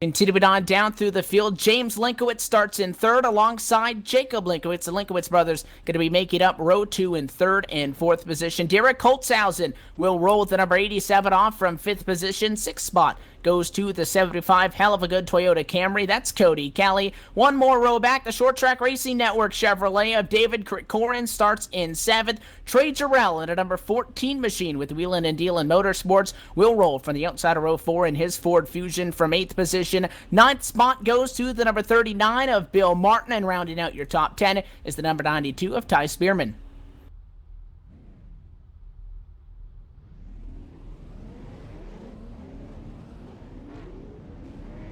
Continuing on down through the field, James Linkowitz starts in third alongside Jacob Linkowitz. The Linkowitz brothers going to be making up row two in third and fourth position. Derek Holtzhausen will roll with the number 87 off from fifth position. Sixth spot goes to the 75. Hell of a good Toyota Camry. That's Cody Kelly. One more row back. The Short Track Racing Network Chevrolet of David Krikorin starts in seventh. Trey Jarrell in a number 14 machine with Wheelin' and Dealin' Motorsports will roll from the outside of row four in his Ford Fusion from eighth position. Ninth spot goes to the number 39 of Bill Martin, and rounding out your top 10 is the number 92 of Ty Spearman.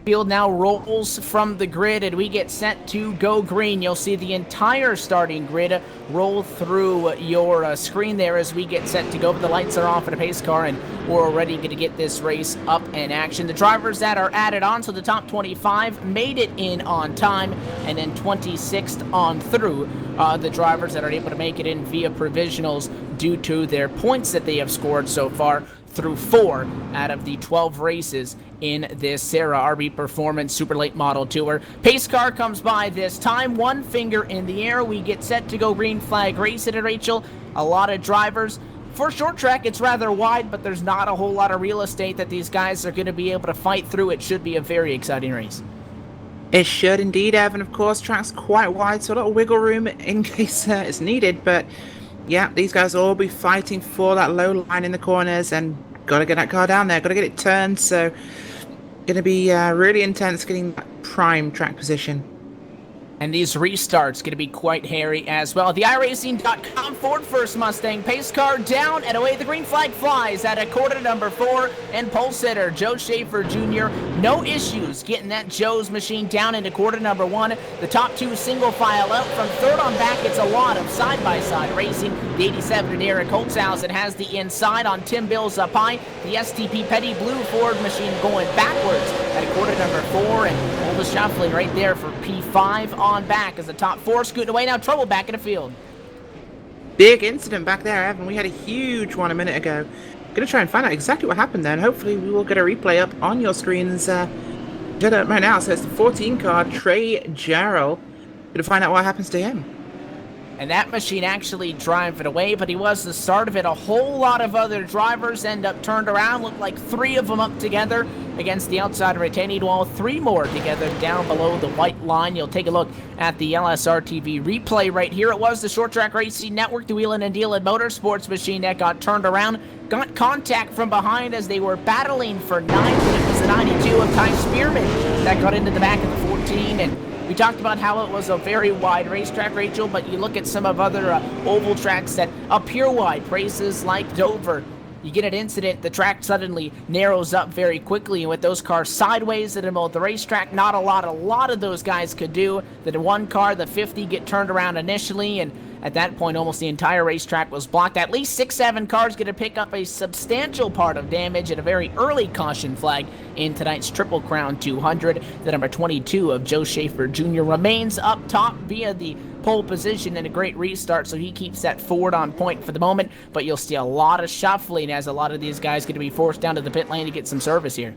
Field now rolls from the grid, and we get set to go green. You'll see the entire starting grid roll through your screen there as we get set to go. But the lights are off at a pace car, and we're already going to get this race up in action. The drivers that are added on, so the top 25 made it in on time, and then 26th on through the drivers that are able to make it in via provisionals due to their points that they have scored so far through 4 out of the 12 races in this SARA RB Performance Super Late Model Tour. Pace car comes by this time, one finger in the air. We get set to go green flag race it, Rachel. A lot of drivers. For short track, it's rather wide, but there's not a whole lot of real estate that these guys are going to be able to fight through. It should be a very exciting race. It should indeed, Evan. Of course, track's quite wide, so a lot of wiggle room in case it's needed. But yeah, these guys will all be fighting for that low line in the corners, and got to get that car down there, got to get it turned. So going to be really intense getting that prime track position. And these restarts going to be quite hairy as well. The iRacing.com Ford First Mustang pace car down and away. The green flag flies at a quarter number 4. And pole sitter Joe Schaefer Jr. No issues getting that Joe's machine down into quarter number 1. The top 2 single file out. From third on back, it's a lot of side-by-side racing. The 87 to Derek Holtzhausen has the inside on Tim Bills up high. The STP Petty Blue Ford machine going backwards at a quarter number 4. And all the shuffling right there for P5 on back as the top 4 scooting away. Now trouble back in the field. Big incident back there, Evan. We had a huge one a minute ago. Gonna try and find out exactly what happened there, and hopefully we will get a replay up on your screens right now. So it's the 14 car, Trey Jarrell. Gonna find out what happens to him. And that machine actually drove it away, but he was the start of it. A whole lot of other drivers end up turned around. Looked like 3 of them up together against the outside retaining wall. 3 more together down below the white line. You'll take a look at the LSRTV replay right here. It was the Short Track Racing Network, the Wheelin' and Dealin' Motorsports machine that got turned around. Got contact from behind as they were battling for 9th, but it was the 92 of Ty Spearman that got into the back of the 14. And we talked about how it was a very wide racetrack, Rachel, but you look at some of other oval tracks that appear wide, places like Dover. You get an incident, the track suddenly narrows up very quickly, and with those cars sideways in the middle of the racetrack, not a lot of those guys could do. The one car, the 50, get turned around initially, and at that point, almost the entire racetrack was blocked. At least 6-7 cars going to pick up a substantial part of damage at a very early caution flag in tonight's Triple Crown 200. The number 22 of Joe Schaefer Jr. remains up top via the pole position and a great restart, so he keeps that Ford on point for the moment. But you'll see a lot of shuffling as a lot of these guys going to be forced down to the pit lane to get some service here.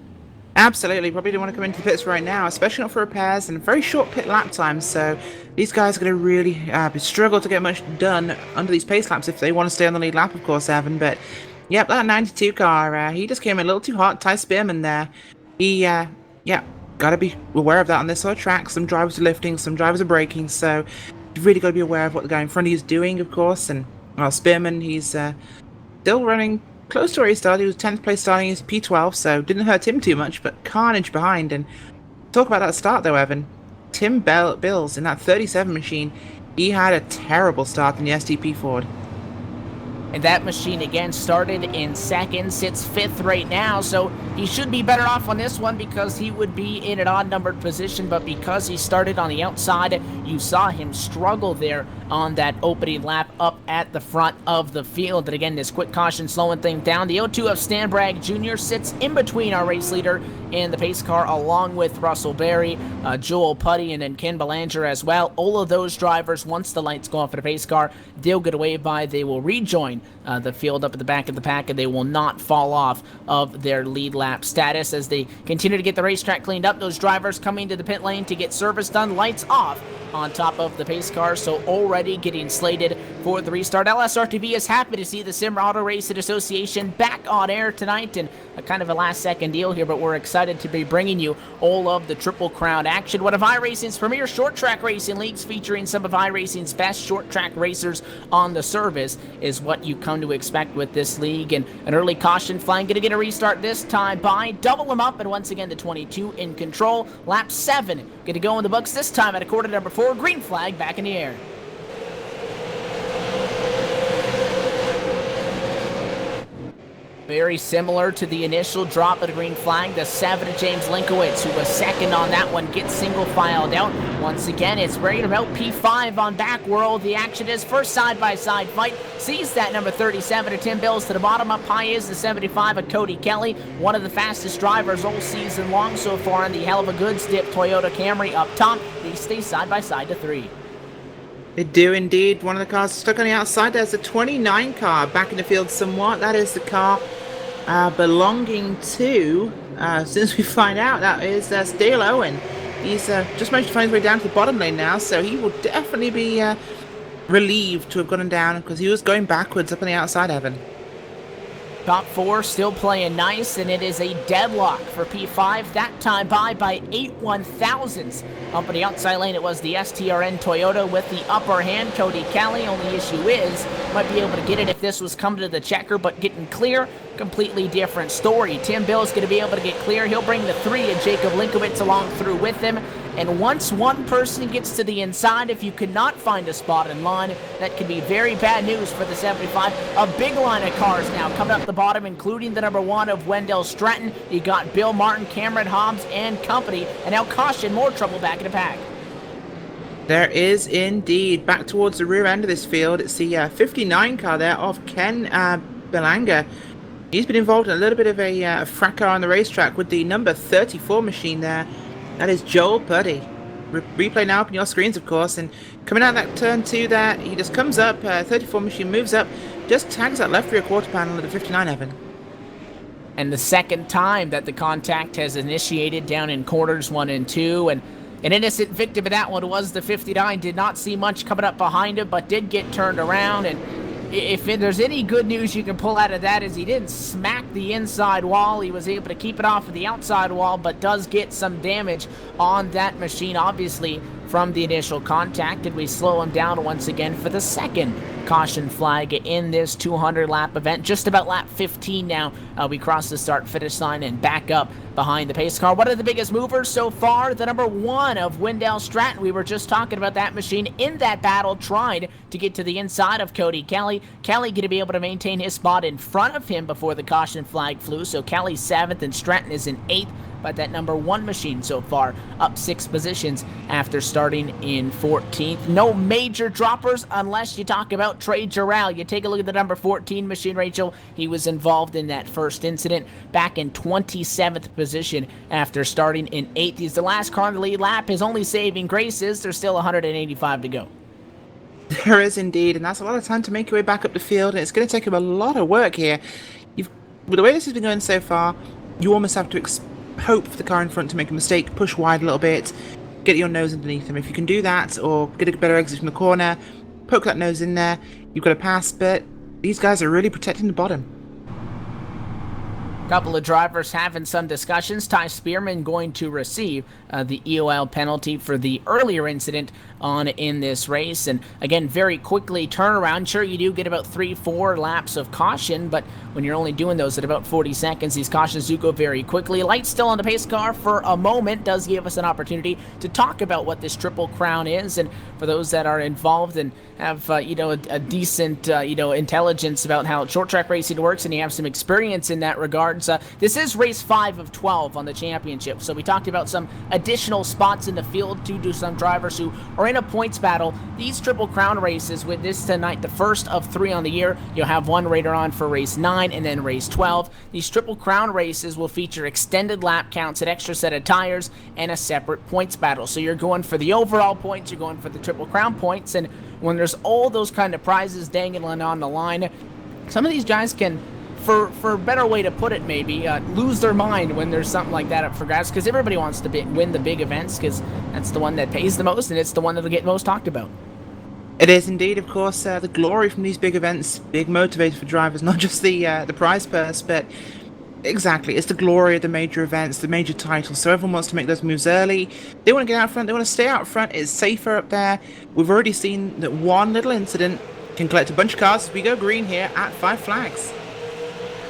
Absolutely, probably don't want to come into the pits right now, especially not for repairs and very short pit lap times. So these guys are going to really struggle to get much done under these pace laps if they want to stay on the lead lap, of course, Evan. But yep, that 92 car, he just came in a little too hot. Ty Spearman there, he got to be aware of that on this sort of track. Some drivers are lifting, some drivers are braking, so you've really got to be aware of what the guy in front of you is doing, of course. And well, Spearman, he's still running close to where he started. He was 10th place starting his P12, so didn't hurt him too much, but carnage behind. And talk about that start though, Evan. Tim Bills in that 37 machine, he had a terrible start in the STP Ford. And that machine again started in second, sits 5th right now, so he should be better off on this one because he would be in an odd numbered position, but because he started on the outside, you saw him struggle there on that opening lap up at the front of the field. And again, this quick caution slowing thing down. The 02 of Stan Bragg Jr. sits in between our race leader and the pace car, along with Russell Berry, Joel Putty, and then Ken Belanger as well. All of those drivers, once the lights go off for the pace car, they'll get a wave by. They will rejoin the field up at the back of the pack, and they will not fall off of their lead lap status as they continue to get the racetrack cleaned up. Those drivers coming to the pit lane to get service done, lights off on top of the pace car, so already getting slated for the restart. LSRTV is happy to see the Sim Auto Racing Association back on air tonight, and a kind of a last-second deal here, but we're excited to be bringing you all of the Triple Crown action. One of iRacing's premier short-track racing leagues, featuring some of iRacing's best short-track racers on the service, is what you come to expect with this league. And an early caution flag, going to get a restart this time by Double them up, and once again the 22 in control. Lap 7 going to go in the books this time at a quarter number 4. Green flag back in the air. Very similar to the initial drop of the green flag. The 7 of James Linkowitz, who was second on that one, gets single filed out. Once again, it's right about P5 on Backworld. The action is first side-by-side fight. Sees that number 37 of Tim Bills to the bottom. Up high is the 75 of Cody Kelly, one of the fastest drivers all season long so far in the hell of a goods dip Toyota Camry up top. They stay side-by-side to 3. They do indeed. One of the cars stuck on the outside. There's a 29 car back in the field somewhat. That is the car belonging to, since we find out, that is Dale Owen. He's just managed to find his way down to the bottom lane now, so he will definitely be relieved to have gotten down, because he was going backwards up on the outside, Evan. Top 4 still playing nice, and it is a deadlock for P5. That time by 8 1/1000ths. Up on the outside lane, it was the STRN Toyota with the upper hand. Cody Kelly, only issue is, might be able to get it if this was coming to the checker, but getting clear, completely different story. Tim Bill's going to be able to get clear. He'll bring the 3 of Jacob Linkowitz along through with him. And once one person gets to the inside, if you could not find a spot in line, that could be very bad news for the 75. A big line of cars now coming up the bottom, including the number 1 of Wendell Stratton. You got Bill Martin, Cameron Hobbs, and company. And now caution, more trouble back in the pack. There is indeed. Back towards the rear end of this field, it's the 59 car there of Ken Belanger. He's been involved in a little bit of a fracas on the racetrack with the number 34 machine there. That is Joel Putty. Replay now up on your screens, of course. And coming out that turn 2 there, he just comes up, 34 machine moves up, just tags that left rear quarter panel of the 59, Evan. And the second time that the contact has initiated down in corners 1 and 2. And an innocent victim of that one was the 59. Did not see much coming up behind him, but did get turned around. And if there's any good news you can pull out of that, is he didn't smack the inside wall. He was able to keep it off of the outside wall, but does get some damage on that machine, obviously, from the initial contact. And we slow him down once again for the second caution flag in this 200-lap event. Just about lap 15 now. We cross the start-finish line and back up behind the pace car. One of the biggest movers so far, the number 1 of Wendell Stratton. We were just talking about that machine in that battle, tried to get to the inside of Cody Kelly. Kelly going to be able to maintain his spot in front of him before the caution flag flew. So Kelly's 7th and Stratton is in 8th. But that number 1 machine so far up 6 positions after starting in 14th. No major droppers unless you talk about Trey Jarrell. You take a look at the number 14 machine, Rachel. He was involved in that first incident back in 27th position after starting in 8th. He's the last car in the lead lap. His only saving grace is there's still 185 to go. There is indeed, and that's a lot of time to make your way back up the field, and it's going to take him a lot of work here. With the way this has been going so far, you almost have to hope for the car in front to make a mistake, push wide a little bit, get your nose underneath them. If you can do that, or get a better exit from the corner, poke that nose in there, you've got a pass, but these guys are really protecting the bottom. Couple of drivers having some discussions. Ty Spearman going to receive the EOL penalty for the earlier incident in this race. And again, very quickly turnaround. Sure, you do get about 3-4 laps of caution, but when you're only doing those at about 40 seconds, these cautions do go very quickly. Lights still on the pace car for a moment does give us an opportunity to talk about what this Triple Crown is. And for those that are involved and have a decent intelligence about how short track racing works, and you have some experience in that regard, yards. This is race 5 of 12 on the championship, so we talked about some additional spots in the field due to some drivers who are in a points battle. These Triple Crown races, with this tonight, the first of 3 on the year, you'll have one later on for race 9 and then race 12. These Triple Crown races will feature extended lap counts, an extra set of tires, and a separate points battle. So you're going for the overall points, you're going for the Triple Crown points, and when there's all those kind of prizes dangling on the line, some of these guys can, for a better way to put it maybe, lose their mind when there's something like that up for grabs, because everybody wants to win the big events, because that's the one that pays the most, and it's the one that'll get most talked about. It is indeed, of course, the glory from these big events, big motivator for drivers, not just the prize purse, but exactly, it's the glory of the major events, the major titles. So everyone wants to make those moves early. They want to get out front, they want to stay out front. It's safer up there. We've already seen that one little incident can collect a bunch of cars as we go green here at 5 flags.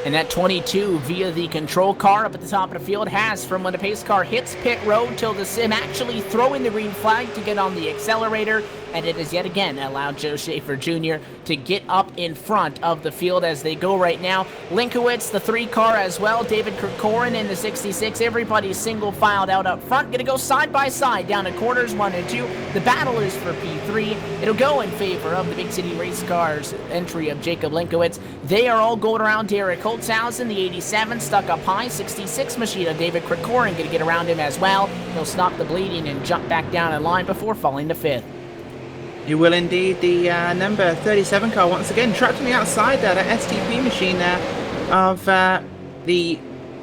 And that 22 via the control car up at the top of the field has, from when the pace car hits pit road till the sim actually throwing the green flag to get on the accelerator, and it has yet again allowed Joe Schaefer Jr. to get up in front of the field as they go right now. Linkowitz, the 3 car as well, David Kirkoren in the 66, everybody's single filed out up front, gonna go side by side down to corners 1 and 2. The battle is for P3. It'll go in favor of the Big City Race Cars entry of Jacob Linkowitz. They are all going around Derek Holtzhausen, the 87, stuck up high, 66 machine of David Kirkoren gonna get around him as well. He'll stop the bleeding and jump back down in line before falling to 5th. You will indeed. The number 37 car once again trapped on the outside there, that STP machine there of the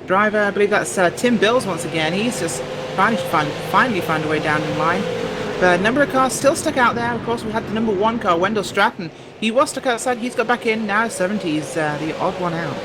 driver. I believe that's Tim Bills once again. He's just finally found a way down in line. The number of cars still stuck out there. Of course, we had the number 1 car, Wendell Stratton. He was stuck outside. He's got back in now. 70's the odd one out.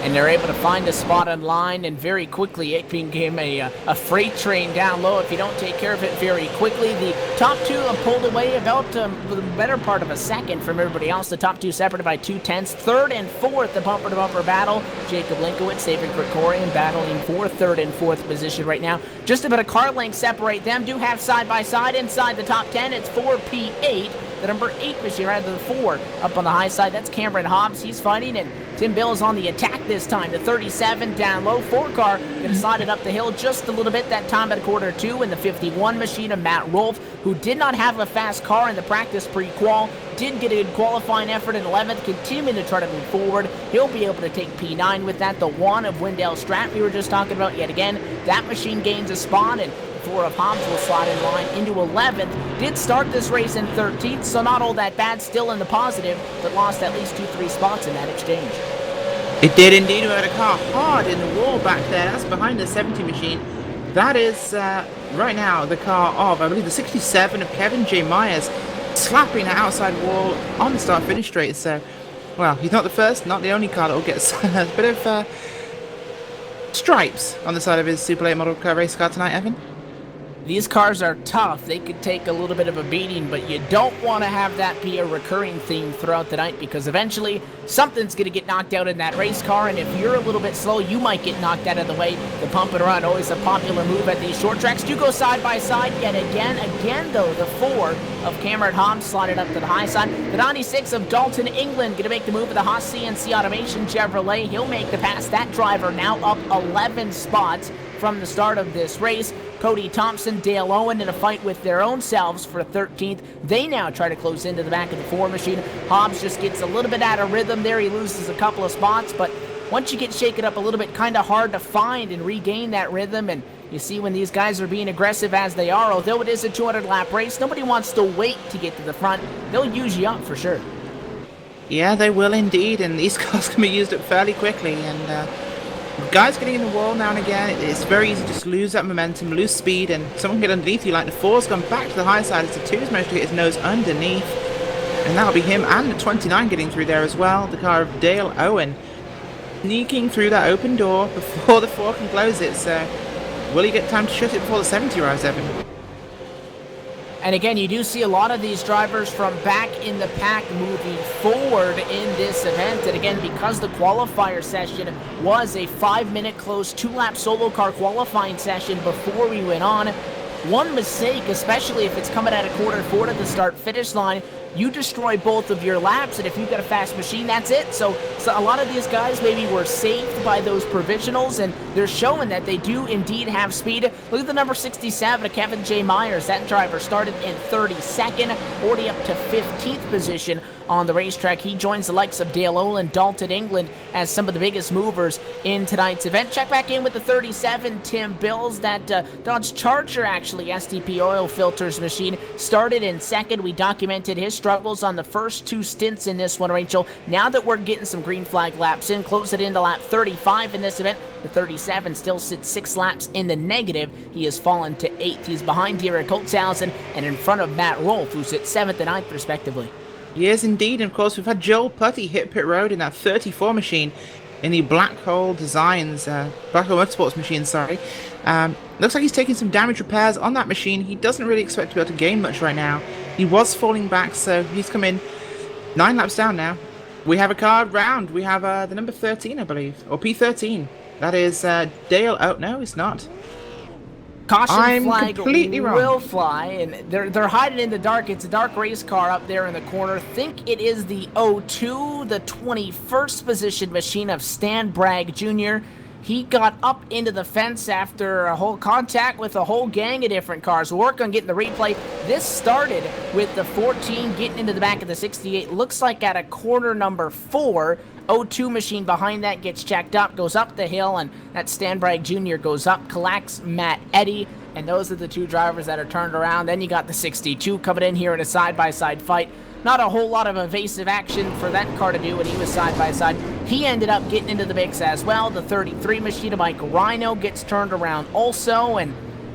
And they're able to find a spot on line, and very quickly it became a freight train down low if you don't take care of it very quickly. The top 2 have pulled away about the better part of a second from everybody else. The top 2 separated by 2/10. 3rd and 4th, the bumper-to-bumper battle. Jacob Linkowitz, David Kirkoren battling for 3rd and 4th position right now. Just about a car length separate them. Do have side-by-side inside the top 10. It's 4P8. The number 8 machine, rather than 4, up on the high side. That's Cameron Hobbs. He's fighting, and Tim Bills on the attack this time. The 37 down low. 4 car gonna slide it up the hill just a little bit that time at quarter 2. And the 51 machine of Matt Rolfe, who did not have a fast car in the practice pre-qual, did get a good qualifying effort in 11th, continuing to try to move forward. He'll be able to take P9 with that. The 1 of Wendell Stratton we were just talking about yet again. That machine gains a spot, and 4 of Hobbs will slide in line into 11th. Did start this race in 13th, so not all that bad, still in the positive, but lost at least 2-3 spots in that exchange. It did indeed. We had a car hard in the wall back there. That's behind the 70 machine. That is right now the car of, I believe, the 67 of Kevin J. Myers, slapping the outside wall on the start-finish straight. So, well, he's not the first, not the only car that will get a bit of stripes on the side of his Super Late Model car race car tonight, Evan. These cars are tough. They could take a little bit of a beating, but you don't want to have that be a recurring theme throughout the night, because eventually something's going to get knocked out in that race car, and if you're a little bit slow, you might get knocked out of the way. The pump and run, always a popular move at these short tracks. Do go side by side yet again. Again, though, the 4 of Cameron Hobbs slotted up to the high side. The 96 of Dalton England going to make the move of the Haas CNC Automation Chevrolet. He'll make the pass. That driver now up 11 spots from the start of this race. Cody Thompson, Dale Owen in a fight with their own selves for 13th. They now try to close into the back of the 4 machine. Hobbs just gets a little bit out of rhythm there. He loses a couple of spots, but once you get shaken up a little bit, kind of hard to find and regain that rhythm. And you see when these guys are being aggressive as they are, although it is a 200-lap race, nobody wants to wait to get to the front. They'll use you up for sure. Yeah, they will indeed, and these cars can be used up fairly quickly. And guys getting in the wall now and again, it's very easy to just lose that momentum, lose speed, and someone can get underneath you. Like the 4's gone back to the high side as the 2's managed to get his nose underneath, and that'll be him and the 29 getting through there as well. The car of Dale Owen sneaking through that open door before the 4 can close it. So will he get time to shut it before the 70 arrives, Evan? And again, you do see a lot of these drivers from back in the pack moving forward in this event. And again, because the qualifier session was a 5-minute close 2-lap solo car qualifying session before we went on, one mistake, especially if it's coming at a quarter 4 to the start-finish line, you destroy both of your laps, and if you've got a fast machine, that's it. So a lot of these guys maybe were saved by those provisionals, and they're showing that they do indeed have speed. Look at the number 67, Kevin J. Myers. That driver started in 32nd, already up to 15th position on the racetrack. He joins the likes of Dale Olin, Dalton England as some of the biggest movers in tonight's event. Check back in with the 37, Tim Bills. That Dodge Charger, actually, STP oil filters machine, started in second. We documented his struggles on the first 2 stints in this one, Rachel. Now that we're getting some green flag laps in, close it into lap 35 in this event. The 37 still sits 6 laps in the negative. He has fallen to 8th. He's behind Derek Holtzhausen and in front of Matt Rolfe, who's at 7th and 9th, respectively. Yes, indeed. And of course, we've had Joel Putty hit pit road in that 34 machine in the Black Hole Designs, Black Hole Motorsports machine, sorry. Looks like he's taking some damage repairs on that machine. He doesn't really expect to be able to gain much right now. He was falling back, so he's come in 9 laps down now. We have a car round. We have the number 13, I believe, or P13. That is Dale. Oh, no, it's not. Caution flag completely wrong. will fly, and they're hiding in the dark. It's a dark race car up there in the corner. Think it is the 02, the 21st position machine of Stan Bragg Jr. He got up into the fence after a whole contact with a whole gang of different cars. We'll work on getting the replay. This started with the 14 getting into the back of the 68. Looks like at a corner number 4. 02 machine behind that gets checked up, goes up the hill, and that Stan Bragg Jr. goes up, collects Matt Eddy, and those are the 2 drivers that are turned around. Then you got the 62 coming in here in a side-by-side fight. Not a whole lot of evasive action for that car to do when he was side-by-side. He ended up getting into the mix as well. The 33 machine of Mike Rhino gets turned around also, and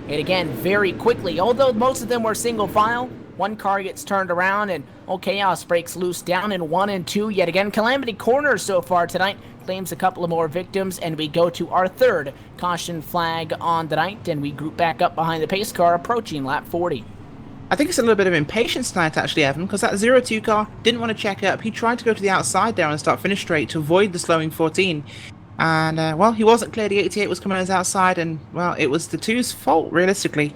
again, very quickly. Although most of them were single file, one car gets turned around, and Chaos breaks loose down in 1 and 2. Yet again, Calamity Corner so far tonight claims a couple of more victims, and we go to our 3rd caution flag on the night, and we group back up behind the pace car approaching lap 40. I think it's a little bit of impatience tonight, actually, Evan, because that 02 car didn't want to check up. He tried to go to the outside there and start finish straight to avoid the slowing 14. And, well, he wasn't clear. The 88 was coming on his outside, and, well, it was the 2's fault, realistically.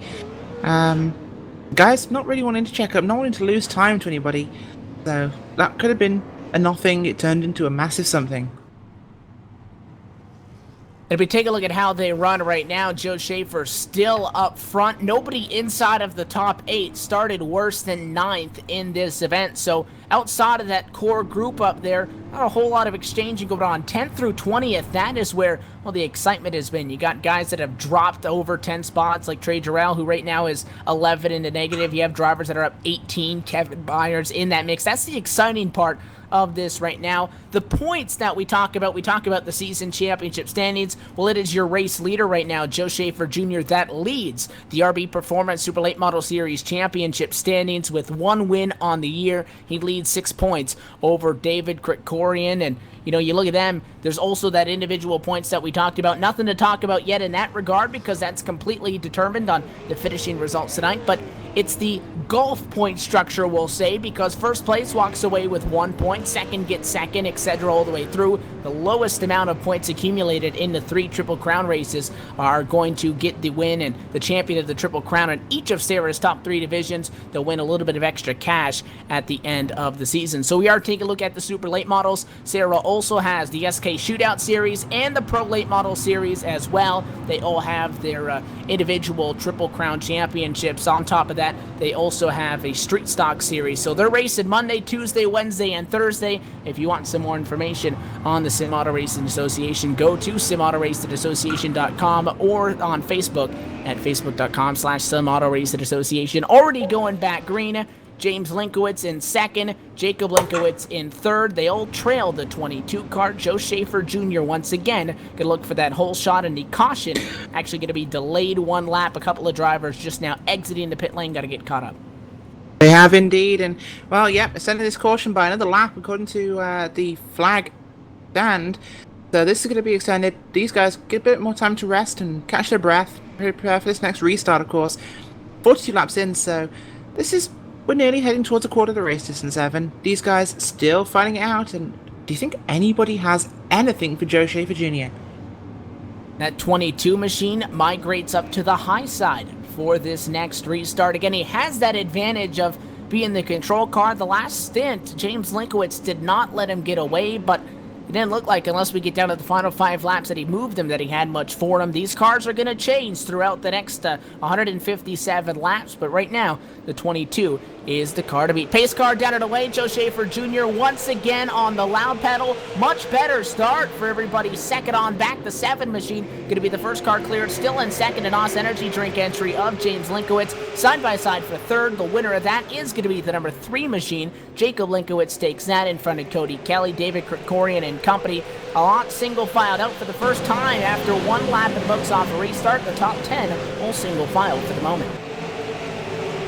Guys not really wanting to check up, not wanting to lose time to anybody. So, that could have been a nothing. It turned into a massive something. And if we take a look at how they run right now, Joe Schaefer still up front. Nobody inside of the top 8 started worse than 9th in this event. So outside of that core group up there, not a whole lot of exchanging going on. 10th through 20th, that is where, well, the excitement has been. You got guys that have dropped over 10 spots, like Trey Jarrell, who right now is 11 in the negative. You have drivers that are up 18, Kevin Byers in that mix. That's the exciting part of this right now. The points that we talk about the season championship standings. Well, it is your race leader right now, Joe Schaefer Jr., that leads the RB Performance Super Late Model Series championship standings with 1 win on the year. He leads 6 points over David Krikorian, and you know, you look at them, there's also that individual points that we talked about. Nothing to talk about yet in that regard because that's completely determined on the finishing results tonight, but it's the golf point structure, we'll say, because first place walks away with 1 point, second gets second, etc. all the way through. The lowest amount of points accumulated in the 3 Triple Crown races are going to get the win and the champion of the Triple Crown in each of SARA's top 3 divisions. They'll win a little bit of extra cash at the end of the season. So we are taking a look at the Super Late Models. SARA also has the SK Shootout Series and the Pro Late Model Series as well. They all have their individual Triple Crown championships. On top of that, they also have a Street Stock Series. So they're racing Monday, Tuesday, Wednesday, and Thursday. If you want some more information on the Sim Auto Racing Association, go to simautoracinassociation.com or on Facebook at facebook.com/Sim Auto Racing Association. Already going back green. James Linkowitz in second, Jacob Linkowitz in third. They all trail the 22 car. Joe Schaefer Jr. once again going to look for that hole shot, and the caution actually going to be delayed 1 lap. A couple of drivers just now exiting the pit lane, got to get caught up. They have indeed, and, well, yep, extending this caution by another lap according to the flag stand. So this is going to be extended. These guys get a bit more time to rest and catch their breath, prepare for this next restart, of course. 42 laps in, so this is... We're nearly heading towards a quarter of the race distance, Evan. These guys still fighting it out, and do you think anybody has anything for Joe Schaefer Jr.? That 22 machine migrates up to the high side for this next restart. Again, he has that advantage of be in the control car. The last stint, James Linkowitz did not let him get away, but it didn't look like, unless we get down to the final 5 laps, that he moved them, that he had much for him. These cars are going to change throughout the next 157 laps, but right now, the 22 is the car to beat. Pace car down and away. Joe Schaefer Jr. once again on the loud pedal. Much better start for everybody. Second on back. The 7 machine going to be the first car cleared. Still in second, an NOS Energy Drink entry of James Linkowitz. Side by side for third. The winner of that is going to be the number 3 machine. Jacob Linkowitz takes that in front of Cody Kelly, David Krikorian and company. A lot single filed out for the first time after 1 lap and books off a restart. The top 10 all single filed for the moment.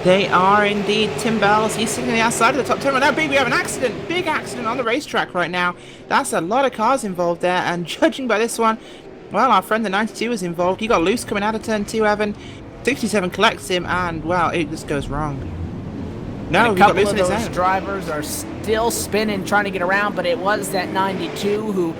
They are indeed. Tim Bells, he's sitting on the outside of the top 10 right now. We have an accident, big accident on the racetrack right now. That's a lot of cars involved there, and judging by this one, well, our friend the 92 is involved. He got loose coming out of turn 2, Evan. 67 collects him, and, well, it just goes wrong. No, a couple of those drivers are still spinning, trying to get around, but it was that 92 who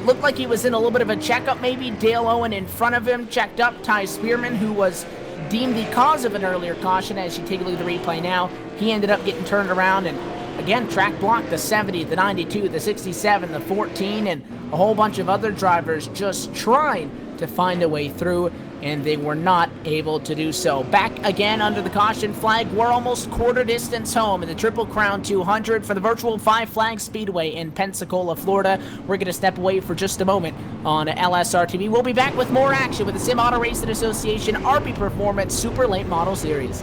looked like he was in a little bit of a checkup, maybe. Dale Owen in front of him checked up. Ty Spearman, who was deemed the cause of an earlier caution, as you take a look at the replay now, he ended up getting turned around, and again, track blocked. The 70, the 92, the 67, the 14, and a whole bunch of other drivers just trying to find a way through, and they were not able to do so. Back again under the caution flag. We're almost quarter distance home in the Triple Crown 200 for the virtual 5 Flag Speedway in Pensacola, Florida. We're going to step away for just a moment on LSRTV. We'll be back with more action with the Sim Auto Racing Association RP Performance Super Late Model Series.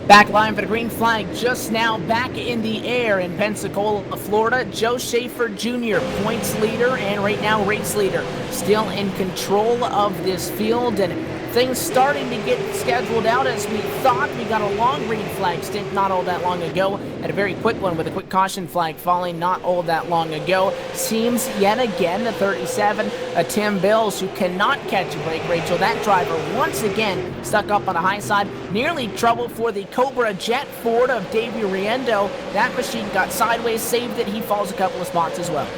Back line for the green flag just now back in the air in Pensacola, Florida. Joe Schaefer Jr., points leader and right now race leader, still in control of this field, and things starting to get scheduled out as we thought. We got a long green flag stint not all that long ago, and a very quick one with a quick caution flag falling not all that long ago. Seems yet again the 37, a Tim Bills, who cannot catch a break, Rachel. That driver once again stuck up on the high side. Nearly trouble for the Cobra Jet Ford of Davey Riendo. That machine got sideways, saved it. He falls a couple of spots as well.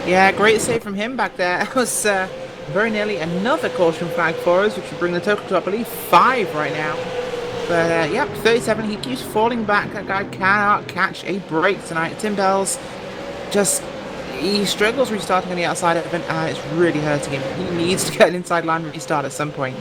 Yeah, great save from him back there. It was very nearly another caution flag for us, which would bring the total to, I believe, 5 right now. But, yep, 37, he keeps falling back. That guy cannot catch a break tonight. Tim Bell's just, he struggles restarting on the outside of it, and it's really hurting him. He needs to get an inside line restart at some point.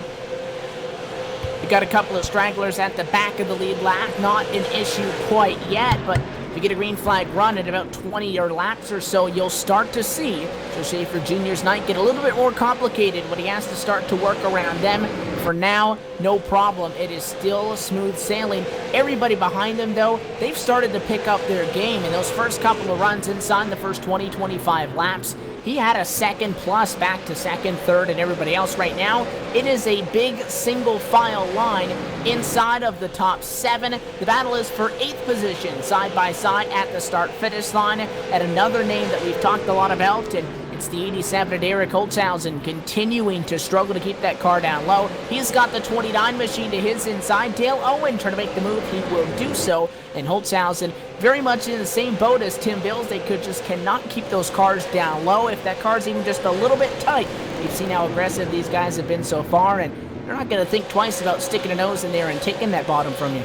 We got a couple of stragglers at the back of the lead lap. Not an issue quite yet, but if you get a green flag run at about 20 laps or so, you'll start to see Joe Schaefer Jr.'s night get a little bit more complicated when he has to start to work around them. For now, no problem. It is still smooth sailing. Everybody behind him, though, they've started to pick up their game. In those first couple of runs inside the first 20-25 laps, he had a second plus back to second, third, and everybody else. Right now, it is a big single file line inside of the top 7. The battle is for 8th position, side by side at the start-finish line, at another name that we've talked a lot about, and it's the 87 at Eric Holtzhausen, continuing to struggle to keep that car down low. He's got the 29 machine to his inside. Dale Owen trying to make the move. He will do so. And Holtzhausen very much in the same boat as Tim Bills. They just cannot keep those cars down low. If that car's even just a little bit tight, you've seen how aggressive these guys have been so far, and they're not going to think twice about sticking a nose in there and taking that bottom from you.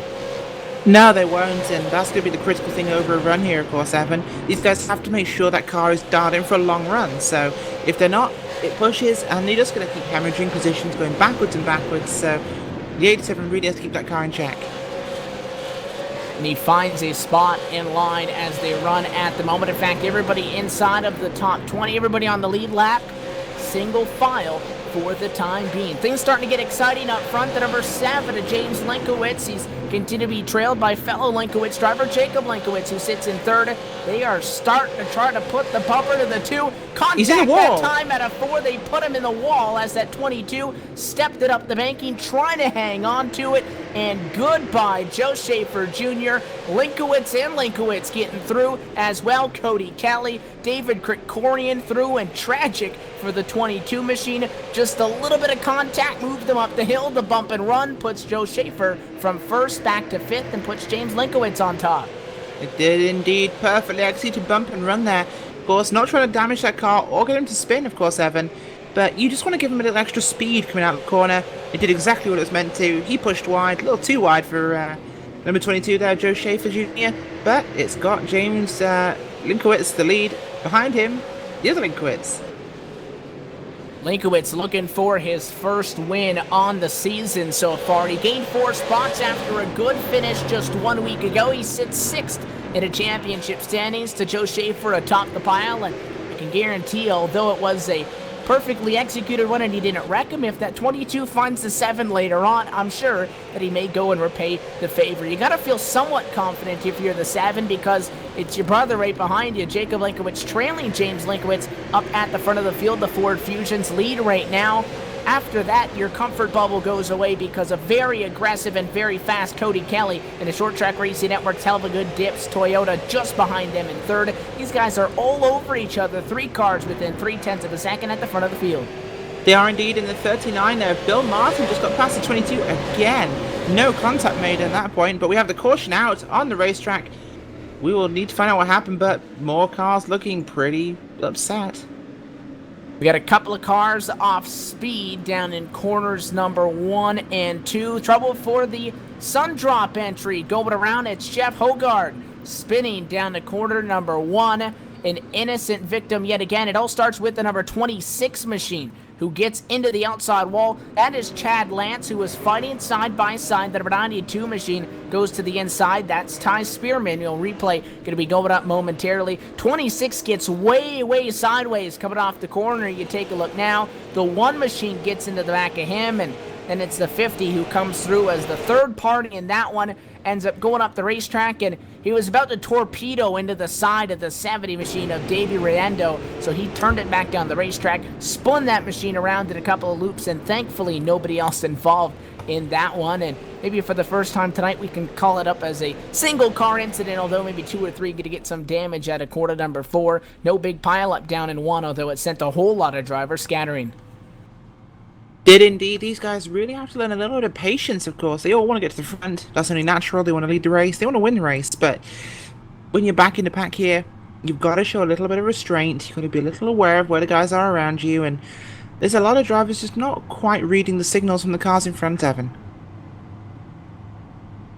No, they won't, and that's going to be the critical thing over a run here, of course, Evan. These guys have to make sure that car is dialed in for a long run, so if they're not, it pushes, and they're just going to keep hemorrhaging positions, going backwards and backwards, so the 87 really has to keep that car in check. And he finds a spot in line as they run at the moment. In fact, everybody inside of the top 20, everybody on the lead lap, single file for the time being. Things starting to get exciting up front. The number 7 to James Linkowitz. He's continued to be trailed by fellow Linkowitz driver Jacob Linkowitz, who sits in 3rd. They are starting to try to put the bumper to the 2. He's in Contact the wall. that time at a 4. They put him in the wall as that 22 stepped it up the banking, trying to hang on to it. And goodbye, Joe Schaefer Jr. Linkowitz and Linkowitz getting through as well. Cody Kelly, David Krikorian through, and tragic for the 22 machine. Just a little bit of contact moved them up the hill. The bump and run puts Joe Schaefer from 1st back to 5th and puts James Linkowitz on top. It did indeed perfectly execute bump and run there. Of course, not trying to damage that car or get him to spin, of course, Evan. But you just want to give him a little extra speed coming out of the corner. It did exactly what it was meant to. He pushed wide, a little too wide for number 22 there, Joe Schaefer Jr. But it's got James Linkowitz the lead. Behind him, the other Linkowitz. Linkowitz looking for his first win on the season so far. He gained 4 spots after a good finish just 1 week ago. He sits 6th in a championship standings to Joe Schaefer atop the pile, and I can guarantee, although it was a perfectly executed one and he didn't wreck him, if that 22 finds the 7 later on, I'm sure that he may go and repay the favor. You got to feel somewhat confident if you're the 7, because it's your brother right behind you, Jacob Linkowitz, trailing James Linkowitz up at the front of the field. The Ford Fusion's lead right now. After that, your comfort bubble goes away because of very aggressive and very fast Cody Kelly in the Short Track Racing Network's Hell of a Good Dips Toyota just behind them in 3rd. These guys are all over each other, 3 cars within 0.3 of a second at the front of the field. They are indeed in the 39 there. Bill Martin just got past the 22 again. No contact made at that point, but we have the caution out on the racetrack. We will need to find out what happened, but more cars looking pretty upset. We got a couple of cars off speed down in corners number 1 and 2. Trouble for the Sundrop entry. Going around, it's Jeff Hogard spinning down to corner number 1. An innocent victim yet again. It all starts with the number 26 machine, who gets into the outside wall. That is Chad Lance, who was fighting side by side. The number 92 machine goes to the inside. That's Ty Spearman. You'll replay, going to be going up momentarily. 26 gets way sideways coming off the corner. You take a look now. The 1 machine gets into the back of him, and then it's the 50 who comes through as the 3rd party in that one. Ends up going up the racetrack, and he was about to torpedo into the side of the 70 machine of Davey Riendo, so he turned it back down the racetrack, spun that machine around in a couple of loops, and thankfully nobody else involved in that one. And maybe for the first time tonight we can call it up as a single car incident, although maybe 2 or 3 going to get some damage out of quarter number 4. No big pileup down in 1, although it sent a whole lot of drivers scattering. Did indeed. These guys really have to learn a little bit of patience, of course. They all want to get to the front. That's only natural. They want to lead the race. They want to win the race. But when you're back in the pack here, you've got to show a little bit of restraint. You've got to be a little aware of where the guys are around you. And there's a lot of drivers just not quite reading the signals from the cars in front, Evan.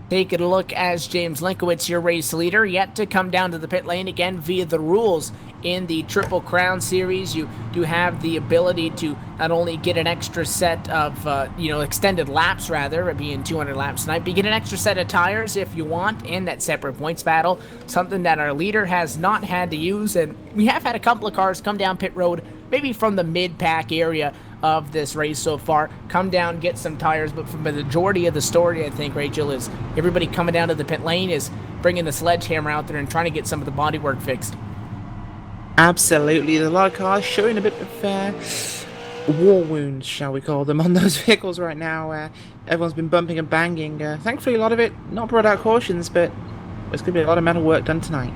Taking a look as James Linkowitz, your race leader, yet to come down to the pit lane again via the rules. In the Triple Crown Series, you do have the ability to not only get an extra set of, extended laps, rather, being 200 laps tonight, but you get an extra set of tires if you want, and that separate points battle, something that our leader has not had to use, and we have had a couple of cars come down pit road, maybe from the mid-pack area of this race so far, come down, get some tires, but for the majority of the story, I think, Rachel, is everybody coming down to the pit lane is bringing the sledgehammer out there and trying to get some of the bodywork fixed. Absolutely. There's a lot of cars showing a bit of war wounds, shall we call them, on those vehicles right now. Everyone's been bumping and banging. Thankfully, a lot of it not brought out cautions, but there's going to be a lot of metal work done tonight.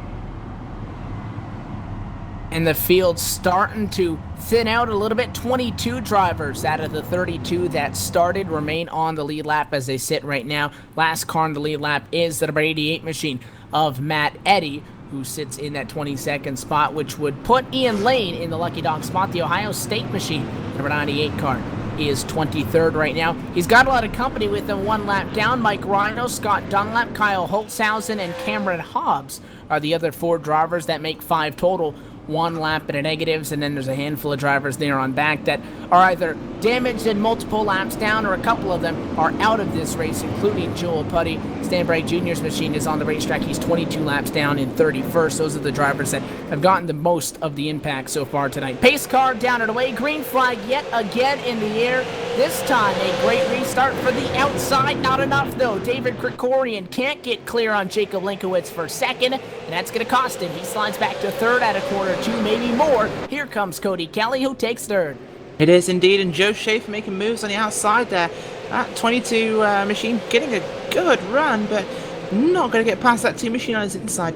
And the field's starting to thin out a little bit. 22 drivers out of the 32 that started remain on the lead lap as they sit right now. Last car on the lead lap is the number 88 machine of Matt Eddy, who sits in that 22nd spot, which would put Ian Lane in the lucky dog spot. The Ohio State machine, number 98 car, is 23rd right now. He's got a lot of company with him one lap down. Mike Rhino, Scott Dunlap, Kyle Holtzhausen, and Cameron Hobbs are the other 4 drivers that make 5 total. 1 lap in the negatives, and then there's a handful of drivers there on back that are either damaged and multiple laps down, or a couple of them are out of this race, including Joel Putty. Stan Bright Jr.'s machine is on the racetrack. He's 22 laps down in 31st. Those are the drivers that have gotten the most of the impact so far tonight. Pace car down and away. Green flag yet again in the air. This time a great restart for the outside. Not enough, though. David Krikorian can't get clear on Jacob Linkowitz for second, and that's going to cost him. He slides back to third at a corner 2, maybe more. Here comes Cody Kelly, who takes third. It is indeed, and Joe Schaefer making moves on the outside there. That 22 machine getting a good run, but not going to get past that 2 machine on his inside.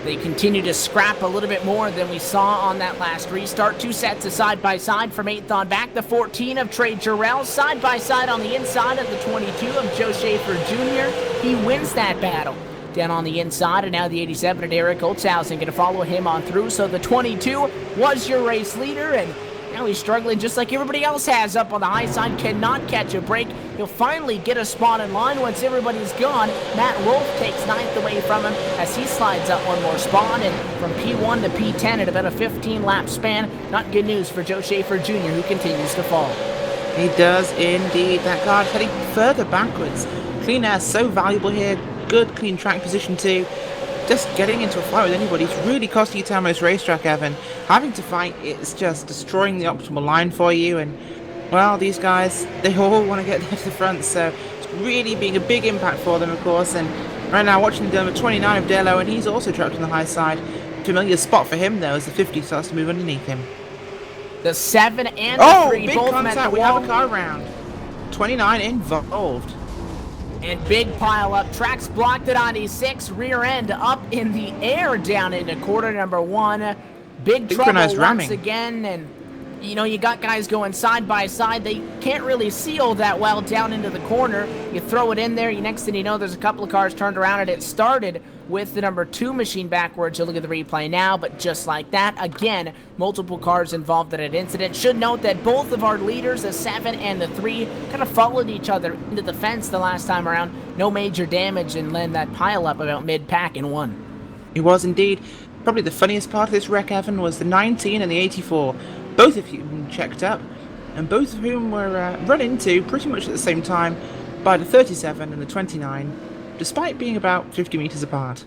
They continue to scrap a little bit more than we saw on that last restart. 2 sets of side-by-side from 8th on back. The 14 of Trey Jarrell, side-by-side on the inside of the 22 of Joe Schaefer Jr. He wins that battle down on the inside, and now the 87 of Eric Holtzhausen going to follow him on through. So the 22 was your race leader, and now he's struggling just like everybody else has up on the high side. Cannot catch a break. He'll finally get a spot in line once everybody's gone. Matt Wolf takes 9th away from him as he slides up 1 more spot, and from P1 to P10 at about a 15-lap span. Not good news for Joe Schaefer Jr., who continues to fall. He does indeed. That car heading further backwards. Clean air so valuable here. Good clean track position too. Just getting into a fight with anybody is really costing you time on this racetrack, Evan. Having to fight, it's just destroying the optimal line for you, and well, these guys, they all want to get there to the front, so it's really being a big impact for them, of course. And right now watching the number 29 of Delo, and he's also trapped on the high side. Familiar spot for him though as the 50 starts to move underneath him. The 7 and the 3 big both met the contact. We wall. have a car round. 29 involved. And big pile up. Tracks blocked at 96. Rear end up in the air down into quarter number 1. Big trouble once ramming again. And, you know, you got guys going side by side. They can't really seal that well down into the corner. You throw it in there. Next thing you know, there's a couple of cars turned around, and it started with the number 2 machine backwards. You look at the replay now, but just like that, again, multiple cars involved in an incident. Should note that both of our leaders, the 7 and the 3, kind of followed each other into the fence the last time around. No major damage, and then that pile up about mid-pack in 1. It was indeed. Probably the funniest part of this wreck, Evan, was the 19 and the 84. Both of whom checked up, and both of whom were run into pretty much at the same time by the 37 and the 29, despite being about 50 meters apart.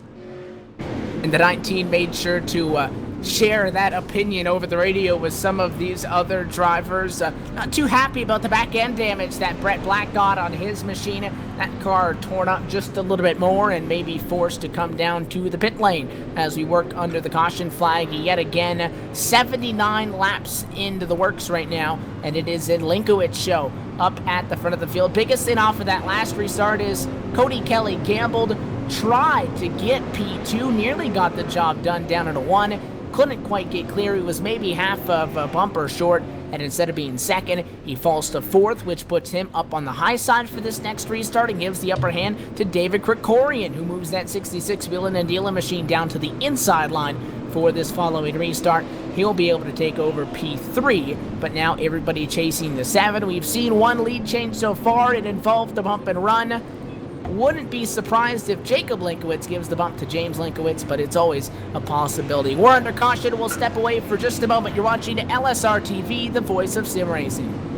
And the 19 made sure to share that opinion over the radio with some of these other drivers. Not too happy about the back end damage that Brett Black got on his machine. That car torn up just a little bit more and may be forced to come down to the pit lane as we work under the caution flag yet again. 79 laps into the works right now, and it is in Linkowitz show up at the front of the field. Biggest thing off of that last restart is Cody Kelly gambled, tried to get P2, nearly got the job done down at a 1. Couldn't quite get clear. He was maybe half of a bumper short, and instead of being second, he falls to 4th, which puts him up on the high side for this next restart and gives the upper hand to David Krikorian, who moves that 66 wheeling and dealing machine down to the inside line for this following restart. He'll be able to take over P3, but now everybody chasing the 7. We've seen one lead change so far. It involved the bump and run. Wouldn't be surprised if Jacob Linkowitz gives the bump to James Linkowitz, but it's always a possibility. We're under caution. We'll step away for just a moment. You're watching LSRTV, the voice of sim racing.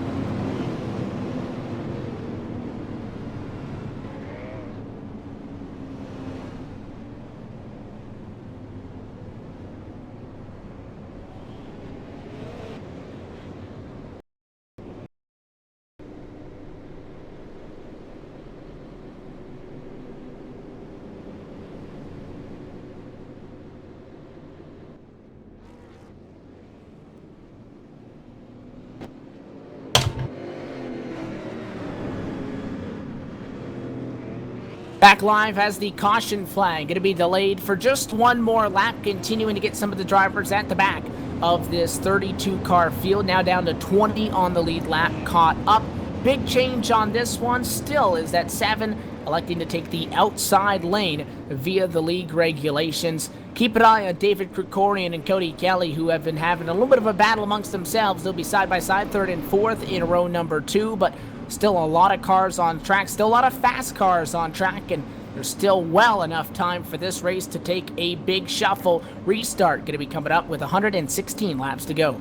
Back live has the caution flag. Going to be delayed for just one more lap, continuing to get some of the drivers at the back of this 32-car field. Now down to 20 on the lead lap, caught up. Big change on this one still is that 7 electing to take the outside lane via the league regulations. Keep an eye on David Krikorian and Cody Kelly, who have been having a little bit of a battle amongst themselves. They'll be side by side, 3rd and 4th in row number 2, but still a lot of cars on track, still a lot of fast cars on track, and there's still well enough time for this race to take a big shuffle. Restart going to be coming up with 116 laps to go.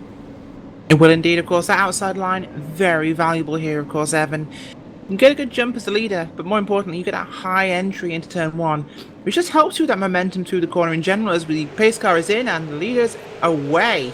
It will indeed, of course. That outside line, very valuable here, of course, Evan. You get a good jump as the leader, but more importantly, you get that high entry into turn 1, which just helps you with that momentum through the corner in general as the pace car is in and the leader's away.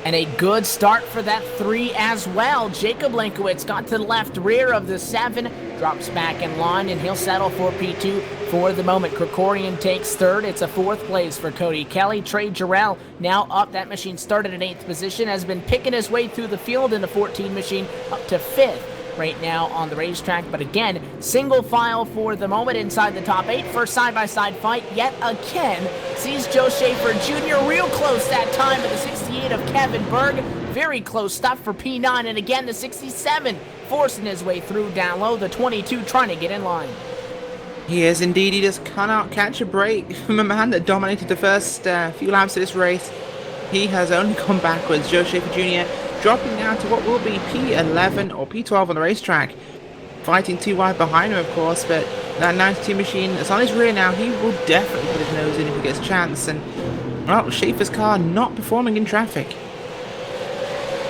And a good start for that 3 as well. Jacob Linkowitz got to the left rear of the 7, drops back in line, and he'll settle for P2 for the moment. Krikorian takes 3rd. It's a 4th place for Cody Kelly. Trey Jarrell now up. That machine started in 8th position, has been picking his way through the field in the 14 machine up to 5th right now on the racetrack. But again, single file for the moment inside the top 8. First side-by-side fight yet again. Sees Joe Schaefer Jr. real close that time to the 68 of Kevin Berg. Very close stuff for P9. And again, the 67 forcing his way through down low. The 22 trying to get in line. He is indeed. He just cannot catch a break from a man that dominated the first few laps of this race. He has only gone backwards. Joe Schaefer Jr. dropping down to what will be P11 or P12 on the racetrack. Fighting too wide behind him, of course, but that 92 machine is on his rear now. He will definitely put his nose in if he gets a chance. And, well, Schaefer's car not performing in traffic.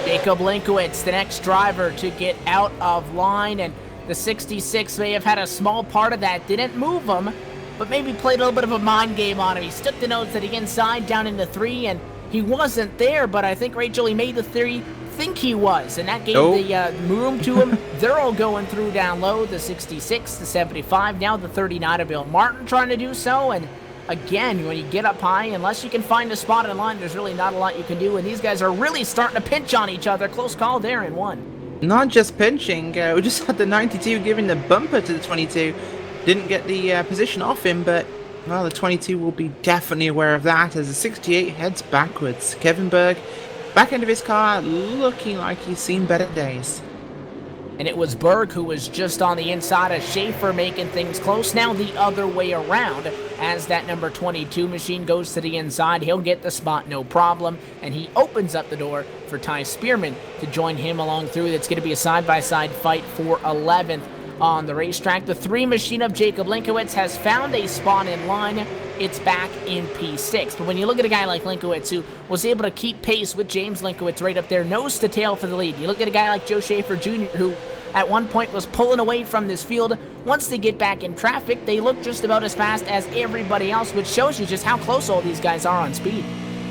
Jacob Linkowitz, the next driver to get out of line, and the 66 may have had a small part of that. Didn't move him, but maybe played a little bit of a mind game on him. He stuck the nose to the inside down into 3, and he wasn't there, but I think, Rachel, he made the 3 think he was, and that gave the room to him. They're all going through down low, the 66, the 75, now the 39 of Bill Martin trying to do so, and again, when you get up high, unless you can find a spot in line, there's really not a lot you can do, and these guys are really starting to pinch on each other. Close call there in 1. Not just pinching, we just had the 92 giving the bumper to the 22. Didn't get the position off him, but, well, the 22 will be definitely aware of that as the 68 heads backwards. Kevin Berg, back end of his car, looking like he's seen better days. And it was Berg who was just on the inside of Schaefer, making things close. Now the other way around, as that number 22 machine goes to the inside, he'll get the spot no problem, and he opens up the door for Ty Spearman to join him along through. It's going to be a side-by-side fight for 11th on the racetrack. The 3 machine of Jacob Linkowitz has found a spot in line. It's back in P6. But when you look at a guy like Linkowitz, who was able to keep pace with James Linkowitz right up there, nose to tail for the lead. You look at a guy like Joe Schaefer Jr., who at one point was pulling away from this field. Once they get back in traffic, they look just about as fast as everybody else, which shows you just how close all these guys are on speed.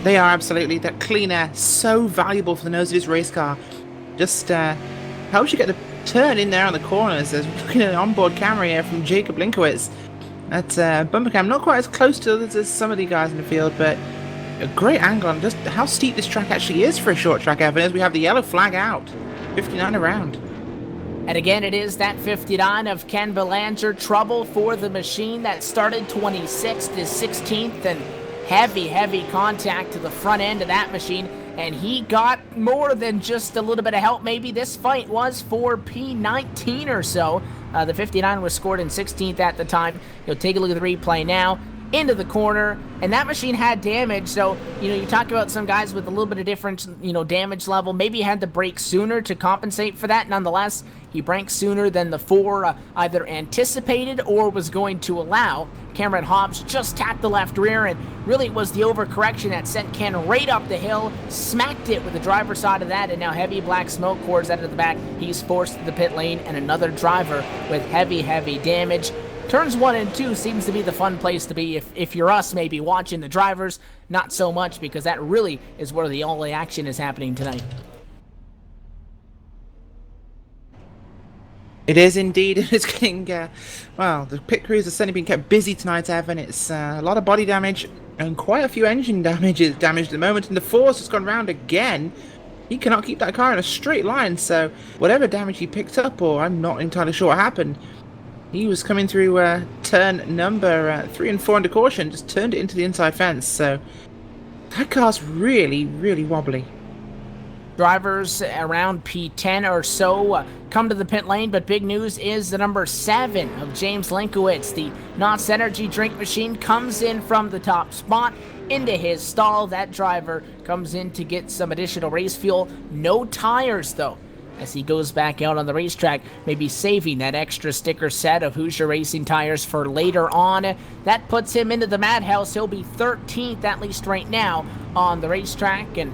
They are absolutely. That clean air, so valuable for the nose of his race car. Just helps you get the turn in there on the corners. There's looking at an onboard camera here from Jacob Linkowitz. That bumper cam, not quite as close to others as some of the guys in the field, but a great angle on just how steep this track actually is for a short track, Evan, as we have the yellow flag out. 59 around. And again, it is that 59 of Ken Belanger. Trouble for the machine that started 26th is 16th, and heavy contact to the front end of that machine. And he got more than just a little bit of help. Maybe this fight was for P19 or so. The 59 was scored in 16th at the time. You'll take a look at the replay now. into the corner, and that machine had damage. So, you talk about some guys with a little bit of different, damage level. Maybe he had to brake sooner to compensate for that. Nonetheless, he braked sooner than the 4 either anticipated or was going to allow. Cameron Hobbs just tapped the left rear, and really it was the overcorrection that sent Ken right up the hill, smacked it with the driver's side of that, and now heavy black smoke pours out of the back. He's forced to the pit lane, and another driver with heavy damage. Turns 1 and 2 seems to be the fun place to be if you're us, maybe watching the drivers. Not so much, because that really is where the only action is happening tonight. It is indeed. It's getting, well, the pit crews are certainly being kept busy tonight, Evan. It's a lot of body damage and quite a few engine damage at the moment. And the Force has gone round again. He cannot keep that car in a straight line, so whatever damage he picked up, or I'm not entirely sure what happened, he was coming through turn number 3 and 4 under caution, just turned it into the inside fence, so that car's really wobbly. Drivers around P10 or so come to the pit lane, but big news is the number 7 of James Linkowitz. The Knott's Energy drink machine comes in from the top spot into his stall. That driver comes in to get some additional race fuel. No tires, though, as he goes back out on the racetrack, maybe saving that extra sticker set of Hoosier Racing tires for later on. That puts him into the madhouse. He'll be 13th, at least right now, on the racetrack, and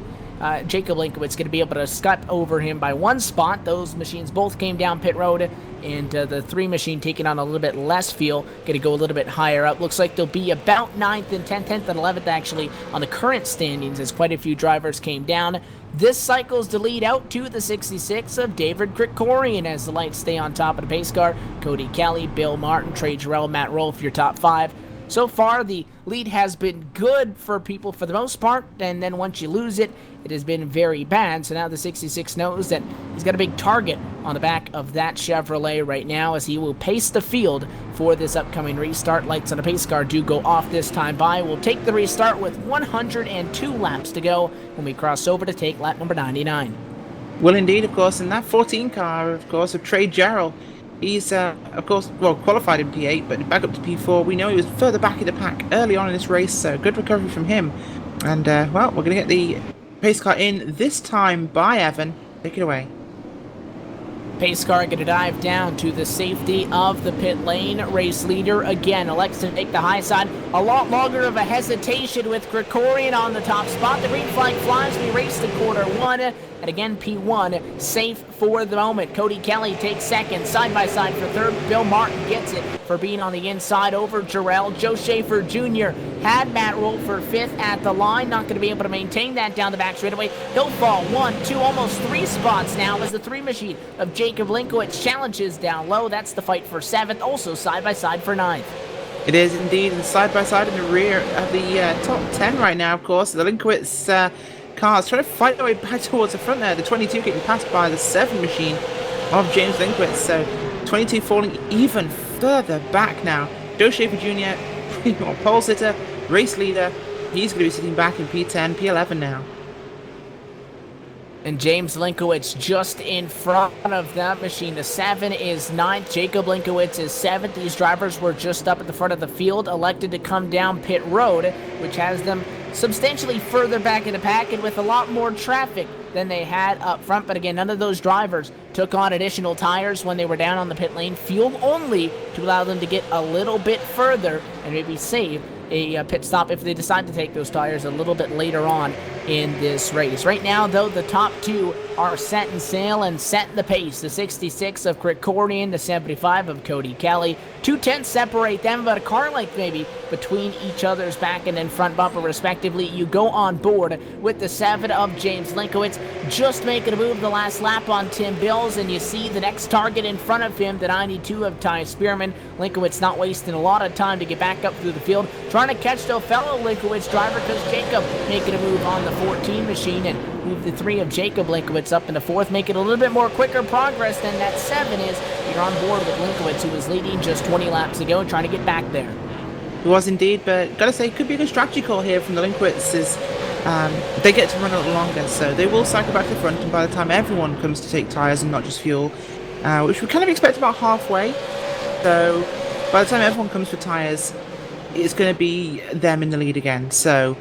Jacob Linkowitz going to be able to scut over him by 1 spot. Those machines both came down pit road, and the 3 machine taking on a little bit less fuel, going to go a little bit higher up. Looks like they'll be about 9th and 10th and 11th actually on the current standings, as quite a few drivers came down. This cycles the lead out to the 66 of David Krikorian as the lights stay on top of the pace car. Cody Kelly, Bill Martin, Trey Jarrell, Matt Rolfe, your top 5. So far, the lead has been good for people for the most part, and then once you lose it, it has been very bad. So now the 66 knows that he's got a big target on the back of that Chevrolet right now, as he will pace the field for this upcoming restart. Lights on the pace car do go off this time by. We'll take the restart with 102 laps to go when we cross over to take lap number 99. Well, indeed, of course, and that 14 car, of course, of Trey Jarrell, he's, of course, well, qualified in P8, but back up to P4. We know he was further back in the pack early on in this race, so good recovery from him. And, well, we're going to get the pace car in this time by Evan. Take it away. Pace car going to dive down to the safety of the pit lane. Race leader again elects to take the high side. A lot longer of a hesitation with Krikorian on the top spot. The green flag flies. We race to quarter 1. And again, P1 safe for the moment. Cody Kelly takes 2nd, side by side for 3rd. Bill Martin gets it for being on the inside over Jarrell. Joe Schaefer Jr. had Matt Rolfe for 5th at the line. Not going to be able to maintain that down the back straightaway. He'll fall 1, 2, almost 3 spots now as the 3 machine of Jacob Linkowitz challenges down low. That's the fight for 7th. Also side by side for 9th. It is indeed, and side by side in the rear of the top 10 right now, of course. The Linkowitz cars trying to fight their way back towards the front there. The 22 getting passed by the 7 machine of James Linkowitz. So 22 falling even further back now. Joe Schaefer Jr., pole sitter, race leader. He's going to be sitting back in P10, P11 now. And James Linkowitz just in front of that machine. The 7 is 9th. Jacob Linkowitz is 7th. These drivers were just up at the front of the field, elected to come down pit road, which has them substantially further back in the pack and with a lot more traffic than they had up front. But again, none of those drivers took on additional tires when they were down on the pit lane. Fuel only to allow them to get a little bit further and maybe save a pit stop if they decide to take those tires a little bit later on in this race. Right now, though, the top 2 are set in sail and set the pace. The 66 of Krikorian, the 75 of Cody Kelly. 2/10 separate them, but a car length maybe between each other's back and then front bumper respectively. You go on board with the 7 of James Linkowitz, just making a move the last lap on Tim Bills, and you see the next target in front of him, the 92 of Ty Spearman. Linkowitz not wasting a lot of time to get back up through the field, trying to catch their fellow Linkowitz driver, because Jacob making a move on the 14 machine and move the 3 of Jacob Linkowitz up into 4th, making a little bit more quicker progress than that 7 is. You're on board with Linkowitz, who was leading just 20 laps ago, trying to get back there. It was indeed, but gotta say, it could be a good strategy call here from the Linkowitzes. They get to run a little longer, so they will cycle back to the front, and by the time everyone comes to take tyres and not just fuel, which we kind of expect about halfway, so by the time everyone comes for tyres, it's going to be them in the lead again. So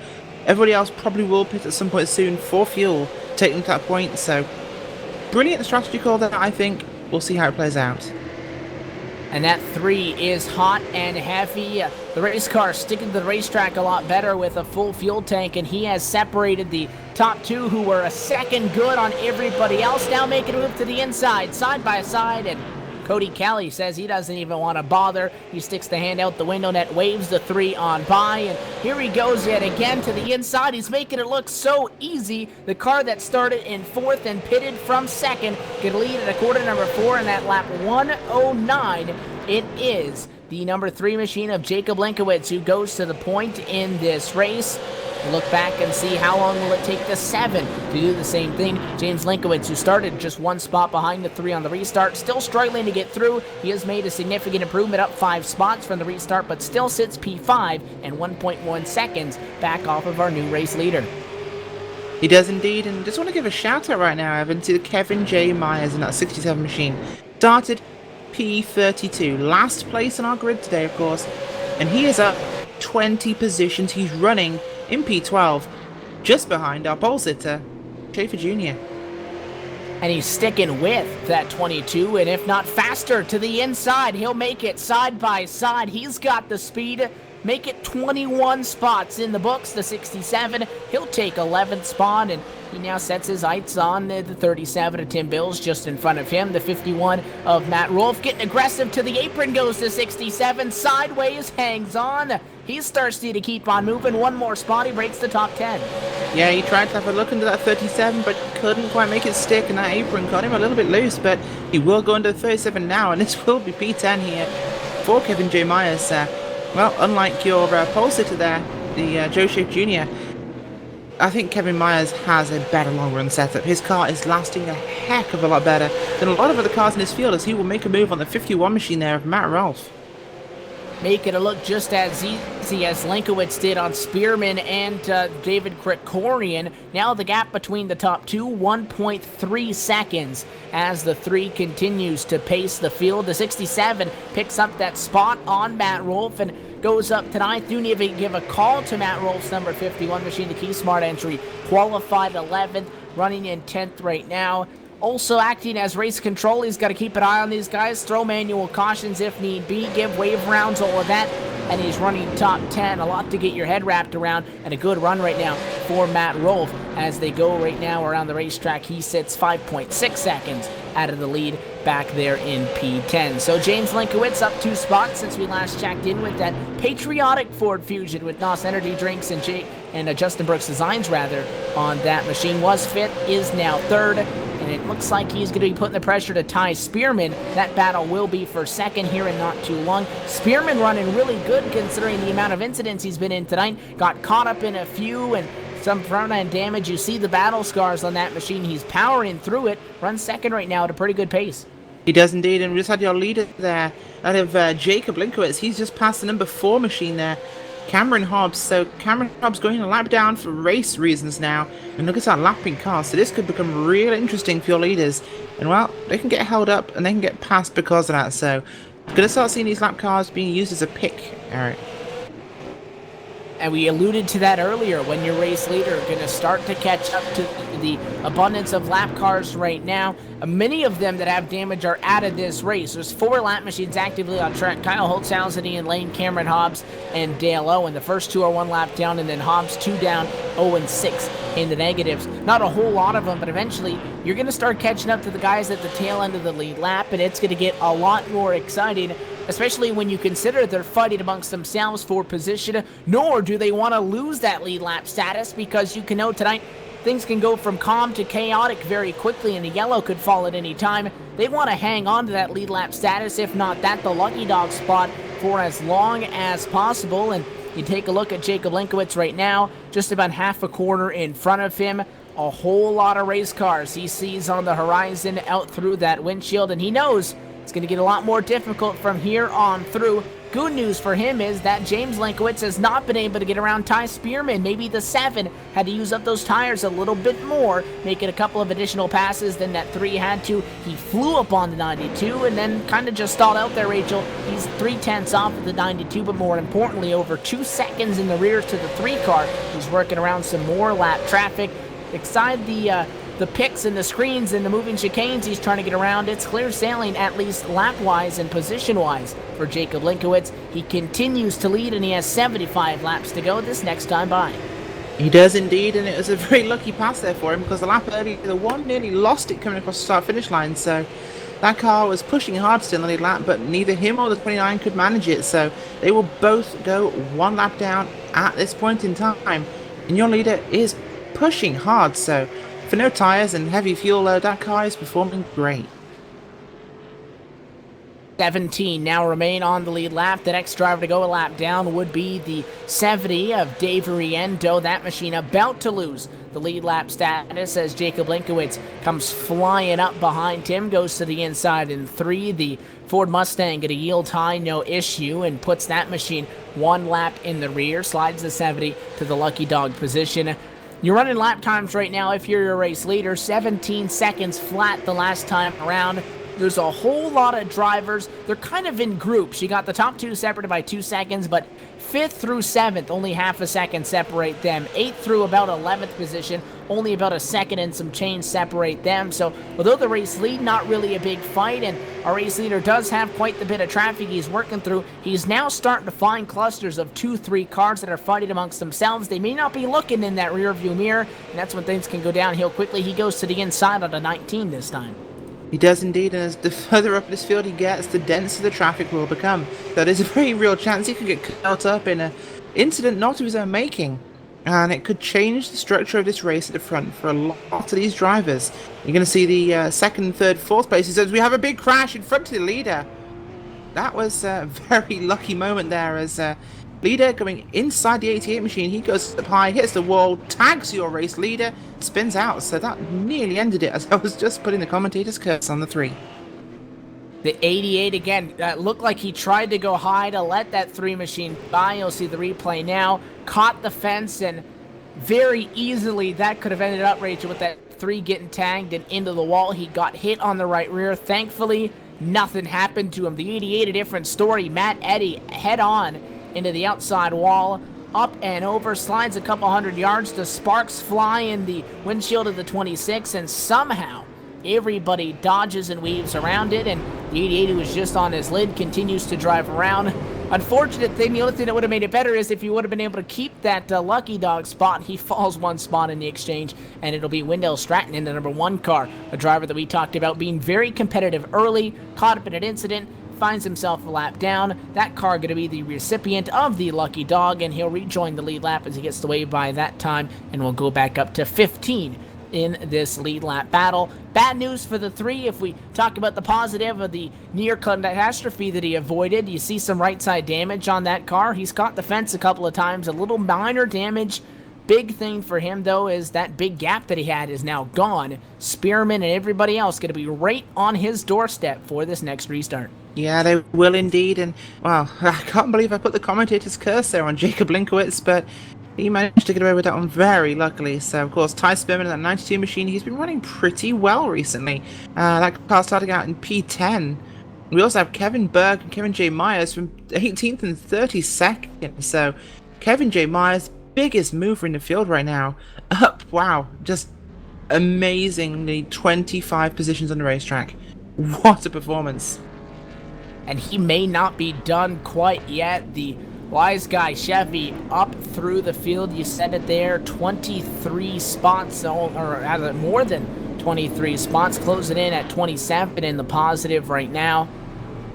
everybody else probably will pit at some point soon for fuel, take them to that point. So brilliant strategy call there, I think. We'll see how it plays out. And that 3 is hot and heavy. The race car sticking to the racetrack a lot better with a full fuel tank, and he has separated the top 2 who were a second good on everybody else. Now making a move to the inside, side by side, and Cody Kelly says he doesn't even want to bother. He sticks the hand out the window net, waves the 3 on by, and here he goes yet again to the inside. He's making it look so easy. The car that started in 4th and pitted from 2nd could lead at a quarter number 4 in that lap 109. It is the number 3 machine of Jacob Linkowitz who goes to the point in this race. We'll look back and see how long will it take the 7 to do the same thing. James Linkowitz, who started just 1 spot behind the 3 on the restart, still struggling to get through. He has made a significant improvement, up 5 spots from the restart, but still sits P5 and 1.1 seconds back off of our new race leader. He does indeed, and just want to give a shout out right now, Evan, to Kevin J. Myers in that 67 machine. Started P32, last place on our grid today, of course, and he is up 20 positions. He's running in P12, just behind our pole sitter, Schaefer Jr. And he's sticking with that 22, and if not faster to the inside, he'll make it side by side. He's got the speed. Make it 21 spots in the books. The 67, he'll take 11th spot, and he now sets his sights on the 37 of Tim Bills just in front of him. The 51 of Matt Rolfe getting aggressive to the apron, goes to 67, sideways, hangs on. He's thirsty to keep on moving. 1 more spot, he breaks the top 10. Yeah, he tried to have a look into that 37, but couldn't quite make it stick, and that apron got him a little bit loose, but he will go into the 37 now, and this will be P10 here for Kevin J. Myers. Well, unlike your pole sitter there, the Joe Schaefer Jr., I think Kevin Myers has a better long-run setup. His car is lasting a heck of a lot better than a lot of other cars in this field, as he will make a move on the 51 machine there of Matt Rolfe. Making it look just as easy as Linkowitz did on Spearman and David Krikorian. Now the gap between the top 2, 1.3 seconds as the 3 continues to pace the field. The 67 picks up that spot on Matt Rolfe and goes up to 9th. Do need to give a call to Matt Rolfe's number 51 machine, the Key Smart entry. Qualified 11th, running in 10th right now. Also acting as race control, he's got to keep an eye on these guys, throw manual cautions if need be, give wave rounds, all of that, and he's running top 10. A lot to get your head wrapped around, and a good run right now for Matt Rolfe as they go right now around the racetrack. He sits 5.6 seconds out of the lead back there in P10. So James Linkowitz up 2 spots since we last checked in with that patriotic Ford Fusion with NOS Energy Drinks and Justin Brooks Designs rather on that machine. Was 5th, is now 3rd. And it looks like he's going to be putting the pressure to Ty Spearman. That battle will be for 2nd here in not too long. Spearman running really good considering the amount of incidents he's been in tonight. Got caught up in a few and some front-end damage. You see the battle scars on that machine. He's powering through it. Runs 2nd right now at a pretty good pace. He does indeed, and we just had your leader there out of Jacob Linkowitz. He's just passed the number 4 machine there, Cameron Hobbs. So Cameron Hobbs going a lap down for race reasons now, and look at that lapping car. So this could become real interesting for your leaders, and well, they can get held up and they can get passed because of that. So gonna start seeing these lap cars being used as a pick, Eric. And we alluded to that earlier, when your race leader going to start to catch up to the abundance of lap cars right now. Many of them that have damage are out of this race. There's 4 lap machines actively on track. Kyle Holtzhausen, Ian Lane, Cameron Hobbs, and Dale Owen. The first 2 are 1 lap down, and then Hobbs 2 down, Owen 6 in the negatives. Not a whole lot of them, but eventually you're going to start catching up to the guys at the tail end of the lead lap, and it's going to get a lot more exciting, especially when you consider they're fighting amongst themselves for position, nor do they want to lose that lead lap status, because you can know tonight things can go from calm to chaotic very quickly, and the yellow could fall at any time. They want to hang on to that lead lap status, if not that, the lucky dog spot, for as long as possible. And you take a look at Jacob Linkowitz right now, just about half a corner in front of him. A whole lot of race cars he sees on the horizon out through that windshield, and he knows it's going to get a lot more difficult from here on through. good news for him is that James Linkowitz has not been able to get around Ty Spearman. Maybe the 7 had to use up those tires a little bit more, making a couple of additional passes than that 3 had to. He flew up on the 92 and then kind of just stalled out there, Rachel. He's 3/10 off of the 92, but more importantly, over 2 seconds in the rear to the 3 car. He's working around some more lap traffic. Beside the picks and the screens and the moving chicanes he's trying to get around, it's clear sailing, at least lap-wise and position-wise, for Jacob Linkowitz. He continues to lead, and he has 75 laps to go this next time by. He does indeed, and it was a very lucky pass there for him, because the lap earlier, the 1 nearly lost it coming across the start-finish line, so that car was pushing hard still on the lap, but neither him or the 29 could manage it, so they will both go 1 lap down at this point in time, and your leader is pushing hard, so for no tyres and heavy fuel load, that car is performing great. 17 now remain on the lead lap. The next driver to go a lap down would be the 70 of Dave Riendo. That machine about to lose the lead lap status as Jacob Linkowitz comes flying up behind him, goes to the inside in 3. The Ford Mustang at a yield high, no issue, and puts that machine 1 lap in the rear, slides the 70 to the lucky dog position. You're running lap times right now if you're your race leader, 17 seconds flat the last time around. There's a whole lot of drivers. They're kind of in groups. You got the top 2 separated by 2 seconds, but 5th through 7th, only half a second separate them. 8th through about 11th position, only about a second and some change separate them. So although the race lead, not really a big fight, and our race leader does have quite the bit of traffic he's working through, he's now starting to find clusters of 2-3 cars that are fighting amongst themselves. They may not be looking in that rear view mirror, and that's when things can go downhill quickly. He goes to the inside on a 19 this time. He does indeed, and as the further up this field he gets, the denser the traffic will become. So there's a very real chance he could get caught up in an incident not of his own making. And it could change the structure of this race at the front for a lot of these drivers. You're going to see the 2nd, 3rd, 4th places as we have a big crash in front of the leader. That was a very lucky moment there as leader going inside the 88 machine. He goes up high, hits the wall, tags your race leader, spins out. So that nearly ended it as I was just putting the commentator's curse on the 3. The 88 again, looked like he tried to go high to let that 3 machine by. You'll see the replay now. Caught the fence, and very easily that could have ended up, Rachel, with that 3 getting tagged and into the wall. He got hit on the right rear. Thankfully, nothing happened to him. The 88, a different story. Matt Eddy head on into the outside wall, up and over, slides a couple hundred yards. The sparks fly in the windshield of the 26, and somehow everybody dodges and weaves around it, and the 88 who was just on his lid continues to drive around. Unfortunate thing, the only thing that would have made it better is if he would have been able to keep that lucky dog spot. He falls 1 spot in the exchange, and it'll be Wendell Stratton in the number 1 car, a driver that we talked about being very competitive early, caught up in an incident, finds himself a lap down. That car going to be the recipient of the lucky dog, and he'll rejoin the lead lap as he gets the wave by that time, and we'll go back up to 15 in this lead lap battle. Bad news for the 3. If we talk about the positive of the near catastrophe that he avoided, you see some right side damage on that car. He's caught the fence a couple of times, a little minor damage. Big thing for him, though, is that big gap that he had is now gone. Spearman and everybody else going to be right on his doorstep for this next restart. Yeah, they will indeed, and, well, I can't believe I put the commentator's curse there on Jacob Linkowitz, but he managed to get away with that one very luckily. So, of course, Ty Spearman in that 92 machine, he's been running pretty well recently. That car starting out in P10. We also have Kevin Berg and Kevin J. Myers from 18th and 32nd. So, Kevin J. Myers, biggest mover in the field right now. Up, wow, just amazingly 25 positions on the racetrack. What a performance. And he may not be done quite yet. The Wise Guy Chevy up through the field. You said it there, 23 spots, or rather more than 23 spots, closing in at 27 in the positive right now.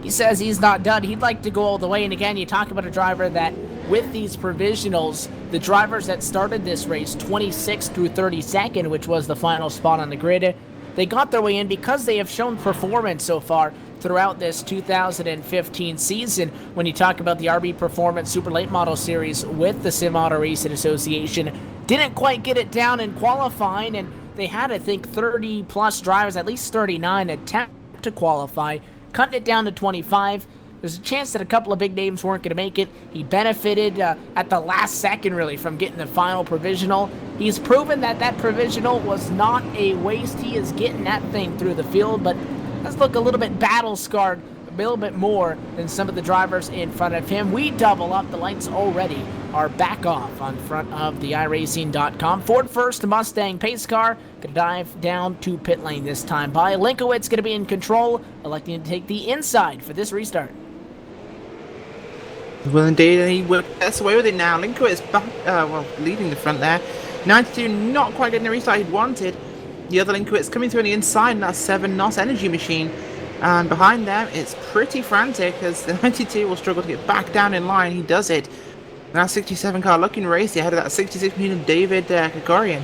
He says he's not done. He'd like to go all the way. And again, you talk about a driver that with these provisionals, the drivers that started this race, 26th through 32nd, which was the final spot on the grid, they got their way in because they have shown performance so far throughout this 2015 season. When you talk about the RB Performance Super Late Model Series with the Sim Auto Racing Association, didn't quite get it down in qualifying, and they had, I think, 30 plus drivers, at least 39, attempt to qualify, cutting it down to 25. there's a chance that a couple of big names weren't going to make it. He benefited at the last second, really, from getting the final provisional. He's proven that that provisional was not a waste. He is getting that thing through the field, but let's look a little bit battle-scarred, a little bit more than some of the drivers in front of him. We double up. The lights already are back off on front of the iRacing.com. Ford first, Mustang pace car. Going to dive down to pit lane this time by. Linkowitz going to be in control, electing to take the inside for this restart. Well, indeed, and he gets away with it now. Linkowitz back, leading the front there. 92 not quite getting the restart he wanted. The other Linkowitz coming through on the inside, and that's 7 NOS Energy Machine. And behind them, it's pretty frantic as the 92 will struggle to get back down in line. He does it. Now 67 car looking racy ahead of that 66 machine of David Krikorian.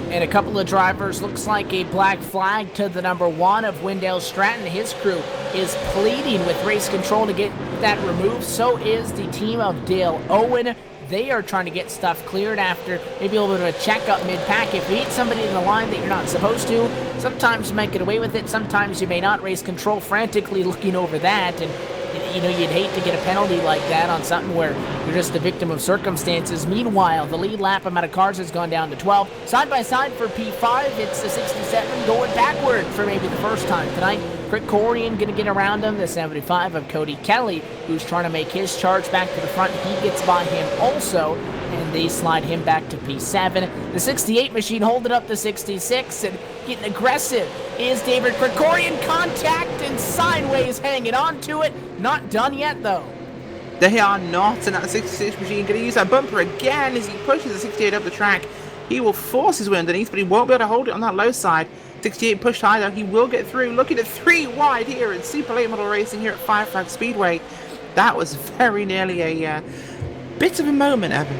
And a couple of drivers, looks like a black flag to the number 1 of Wendell Stratton. His crew is pleading with race control to get that removed. So is the team of Dale Owen. They are trying to get stuff cleared after maybe a little bit of a checkup mid-pack. If you hit somebody in the line that you're not supposed to, sometimes you might get away with it, sometimes you may not. Race control frantically looking over that, and you know, you'd hate to get a penalty like that on something where you're just a victim of circumstances. Meanwhile, the lead lap amount of cars has gone down to 12. Side by side for P5, it's the 67 going backward for maybe the first time tonight. Krikorian going to get around him, the 75 of Cody Kelly, who's trying to make his charge back to the front. He gets by him also, and they slide him back to P7. The 68 machine holding up the 66 and getting aggressive is David Krikorian. Contact and sideways hanging on to it. Not done yet, though. They are not, and that 66 machine going to use that bumper again as he pushes the 68 up the track. He will force his way underneath, but he won't be able to hold it on that low side. 68 pushed high, though. He will get through. Looking at 3 wide here in Super Late Model Racing here at Five Flag Speedway. That was very nearly a bit of a moment, Evan.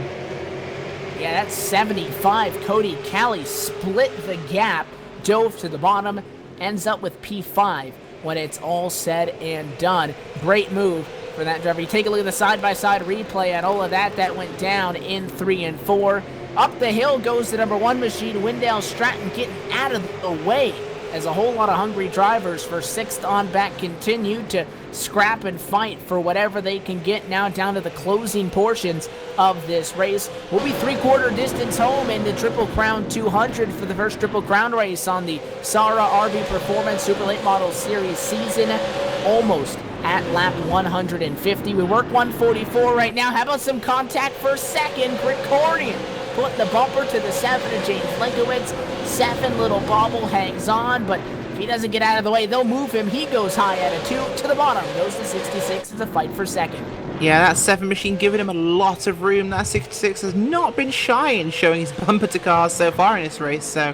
Yeah, that's 75. Cody Kelly split the gap, dove to the bottom, ends up with P5 when it's all said and done. Great move for that driver. You take a look at the side-by-side replay and all of that. That went down in 3 and 4. Up the hill goes the number 1 machine, Wendell Stratton, getting out of the way as a whole lot of hungry drivers for 6th on back continue to scrap and fight for whatever they can get now down to the closing portions of this race. We'll be 3/4 distance home in the Triple Crown 200 for the first Triple Crown race on the SARA RV Performance Super Late Model Series season. Almost at lap 150. We work 144 right now. How about some contact for second? Krikorian put the bumper to the 7 of James Linkowitz. 7 little bobble hangs on, but if he doesn't get out of the way, they'll move him. He goes high at a 2 to the bottom. Goes to 66 as a fight for second. Yeah, that 7 machine giving him a lot of room. That 66 has not been shy in showing his bumper to cars so far in this race, so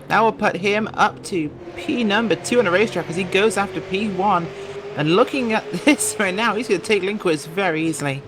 that will put him up to P number 2 on the racetrack as he goes after P1. And looking at this right now, he's going to take Linkowitz very easily.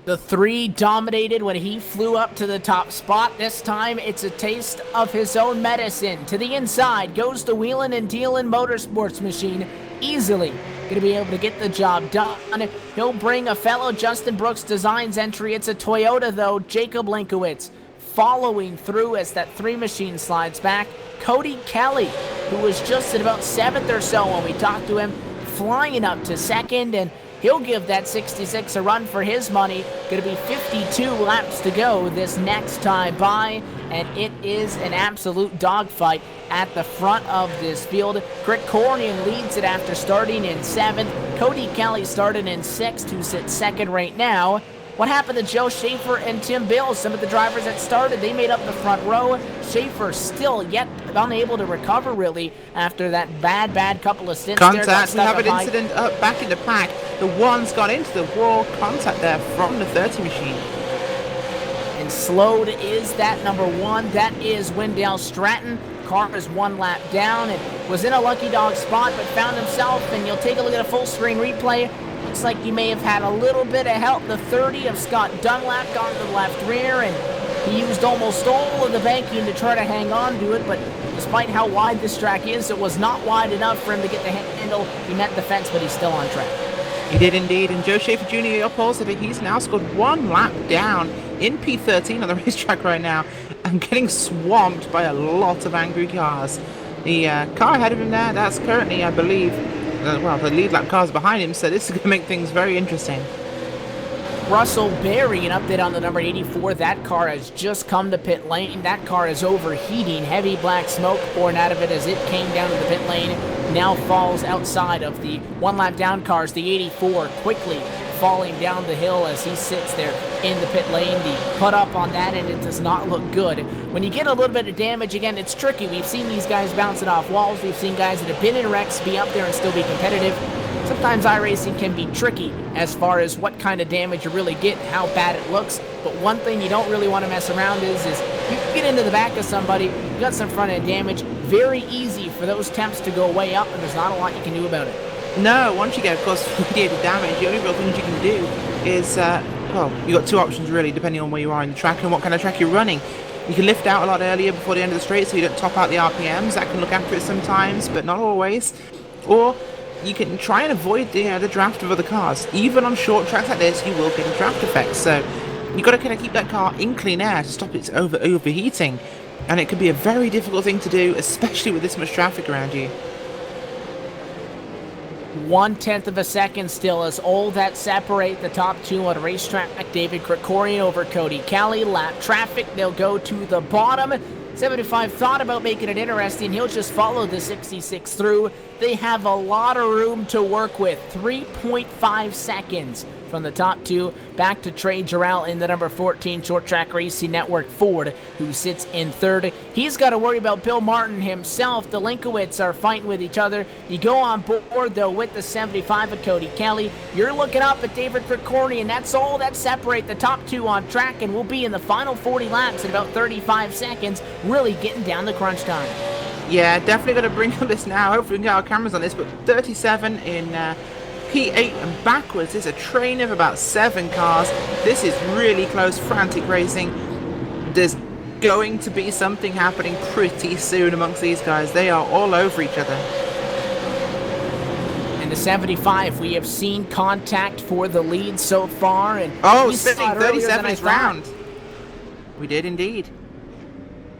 The 3 dominated when he flew up to the top spot. This time, it's a taste of his own medicine. To the inside goes the wheelin' and dealin' motorsports machine. Easily going to be able to get the job done. He'll bring a fellow Justin Brooks Designs entry. It's a Toyota, though. Jacob Linkowitz following through as that 3 machine slides back. Cody Kelly, who was just at about 7th or so when we talked to him, flying up to 2nd, and he'll give that 66 a run for his money. Going to be 52 laps to go this next time by, and it is an absolute dogfight at the front of this field. Krikorian leads it after starting in 7th. Cody Kelly started in 6th, who sits 2nd right now. What happened to Joe Schaefer and Tim Bills? Some of the drivers that started, they made up the front row. Schaefer still yet unable to recover, really, after that bad couple of stints. Contact, we have an incident up back in the pack. The 1's gone into the wall. Contact there from the 30 machine. And slowed is that number 1. That is Wendell Stratton. Car is 1 lap down and was in a lucky dog spot, but found himself, and you'll take a look at a full screen replay. Looks like he may have had a little bit of help. The 30 of Scott Dunlap got to the left rear, and he used almost all of the banking to try to hang on to it, but despite how wide this track is, it was not wide enough for him to get the handle. He met the fence, but he's still on track. He did indeed, and Joe Schaefer Jr. upholds it. He's now scored 1 lap down in P13 on the racetrack right now, and getting swamped by a lot of angry cars. The car ahead of him there, that's currently, I believe, well, the lead lap car's behind him, so this is going to make things very interesting. Russell Berry, an update on the number 84. That car has just come to pit lane. That car is overheating. Heavy black smoke pouring out of it as it came down to the pit lane. Now falls outside of the one lap down cars. The 84 quickly falling down the hill as he sits there in the pit lane. The put up on that end, it does not look good. When you get a little bit of damage, again, it's tricky. We've seen these guys bouncing off walls. We've seen guys that have been in wrecks be up there and still be competitive. Sometimes iRacing can be tricky as far as what kind of damage you really get and how bad it looks. But one thing you don't really want to mess around is you get into the back of somebody, you got some front end damage. Very easy for those temps to go way up, and there's not a lot you can do about it. No, once you get, of course, radiated damage, the only real things you can do is, well, you've got two options really, depending on where you are in the track and what kind of track you're running. You can lift out a lot earlier before the end of the straight so you don't top out the RPMs. That can look after it sometimes, but not always. Or you can try and avoid the draft of other cars. Even on short tracks like this, you will get a draft effect. So you've got to kind of keep that car in clean air to stop it overheating. And it can be a very difficult thing to do, especially with this much traffic around you. 1/10 of a second still is all that separate the top two on a racetrack. David Krikorian over Cody Kelly. Lap traffic, they'll go to the bottom. 75 thought about making it interesting. He'll just follow the 66 through. They have a lot of room to work with. 3.5 seconds from the top two back to Trey Jarrell in the number 14 Short Track Racing Network Ford, who sits in third. He's got to worry about Bill Martin himself. The Linkowitz are fighting with each other. You go on board, though, with the 75 of Cody Kelly. You're looking up at David Krikorian, and that's all that separate the top two on track, and we'll be in the final 40 laps in about 35 seconds, really getting down the crunch time. Yeah, definitely got to bring up this now. Hopefully we can get our cameras on this, but 37 in P8 and backwards. There's a train of about 7 cars. This is really close, frantic racing. There's going to be something happening pretty soon amongst these guys. They are all over each other. And the 75, we have seen contact for the lead so far. And oh, spinning 37 is round. We did indeed.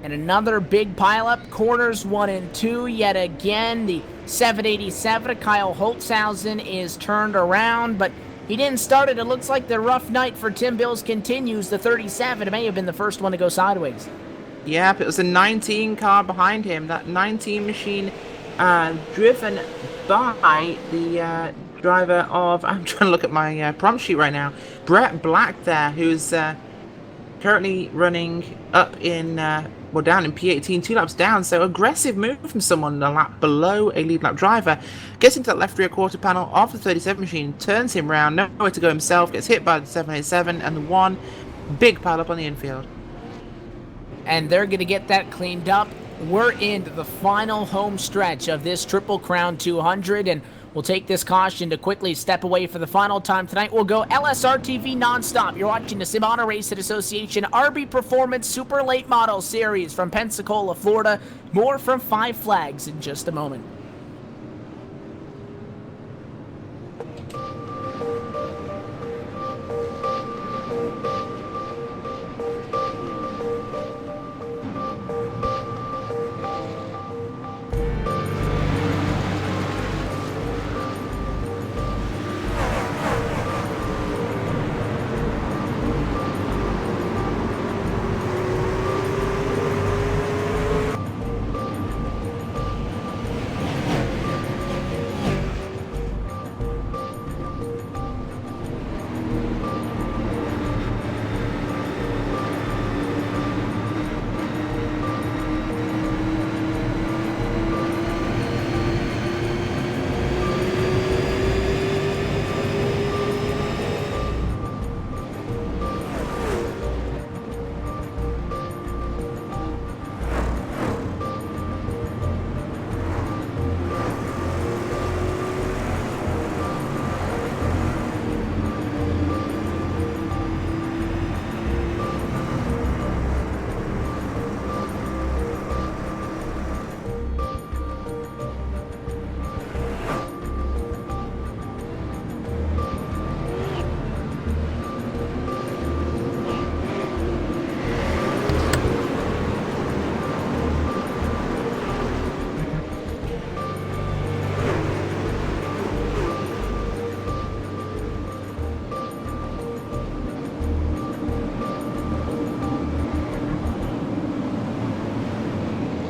And another big pileup, corners 1 and 2 yet again. The 787 of Kyle Holtzhausen is turned around, but he didn't start it. It looks like the rough night for Tim Bills continues. The 37 may have been the first one to go sideways. Yep, it was a 19 car behind him. That 19 machine driven by the driver of, I'm trying to look at my prompt sheet right now, Brett Black there, who's currently running up in, well, down in P18, 2 laps down. So aggressive move from someone a lap below a lead lap driver. Gets into that left rear quarter panel of the 37 machine, turns him round, nowhere to go himself, gets hit by the 787 and the one big pile up on the infield. And they're going to get that cleaned up. We're into the final home stretch of this Triple Crown 200, and we'll take this caution to quickly step away for the final time tonight. We'll go LSRTV nonstop. You're watching the Sim Auto Racing Association RB Performance Super Late Model Series from Pensacola, Florida. More from Five Flags in just a moment.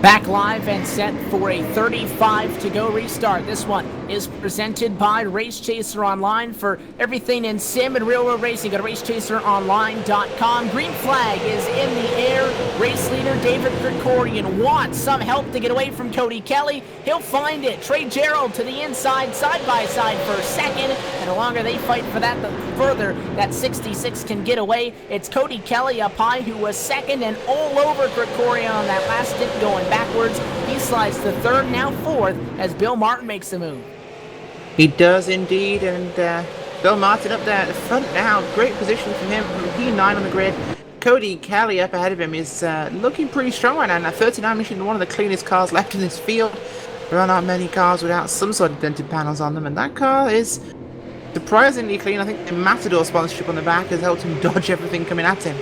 Back live and set for a 35 to go restart. This one is presented by Race Chaser Online. For everything in sim and real world racing, go to racechaseronline.com. Green flag is in the air. Race leader David Krikorian wants some help to get away from Cody Kelly. He'll find it. Trey Gerald to the inside, side by side for second. And the longer they fight for that, the further that 66 can get away. It's Cody Kelly up high, who was second and all over Krikorian on that last stint going backwards. He slides to third, now fourth, as Bill Martin makes the move. He does indeed, and Bill Martin up there at the front now. Great position from him from P9 on the grid. Cody Kelly up ahead of him is looking pretty strong right now. And that 39 machine, one of the cleanest cars left in this field. There are not many cars without some sort of dented panels on them, and that car is surprisingly clean. I think the Matador sponsorship on the back has helped him dodge everything coming at him.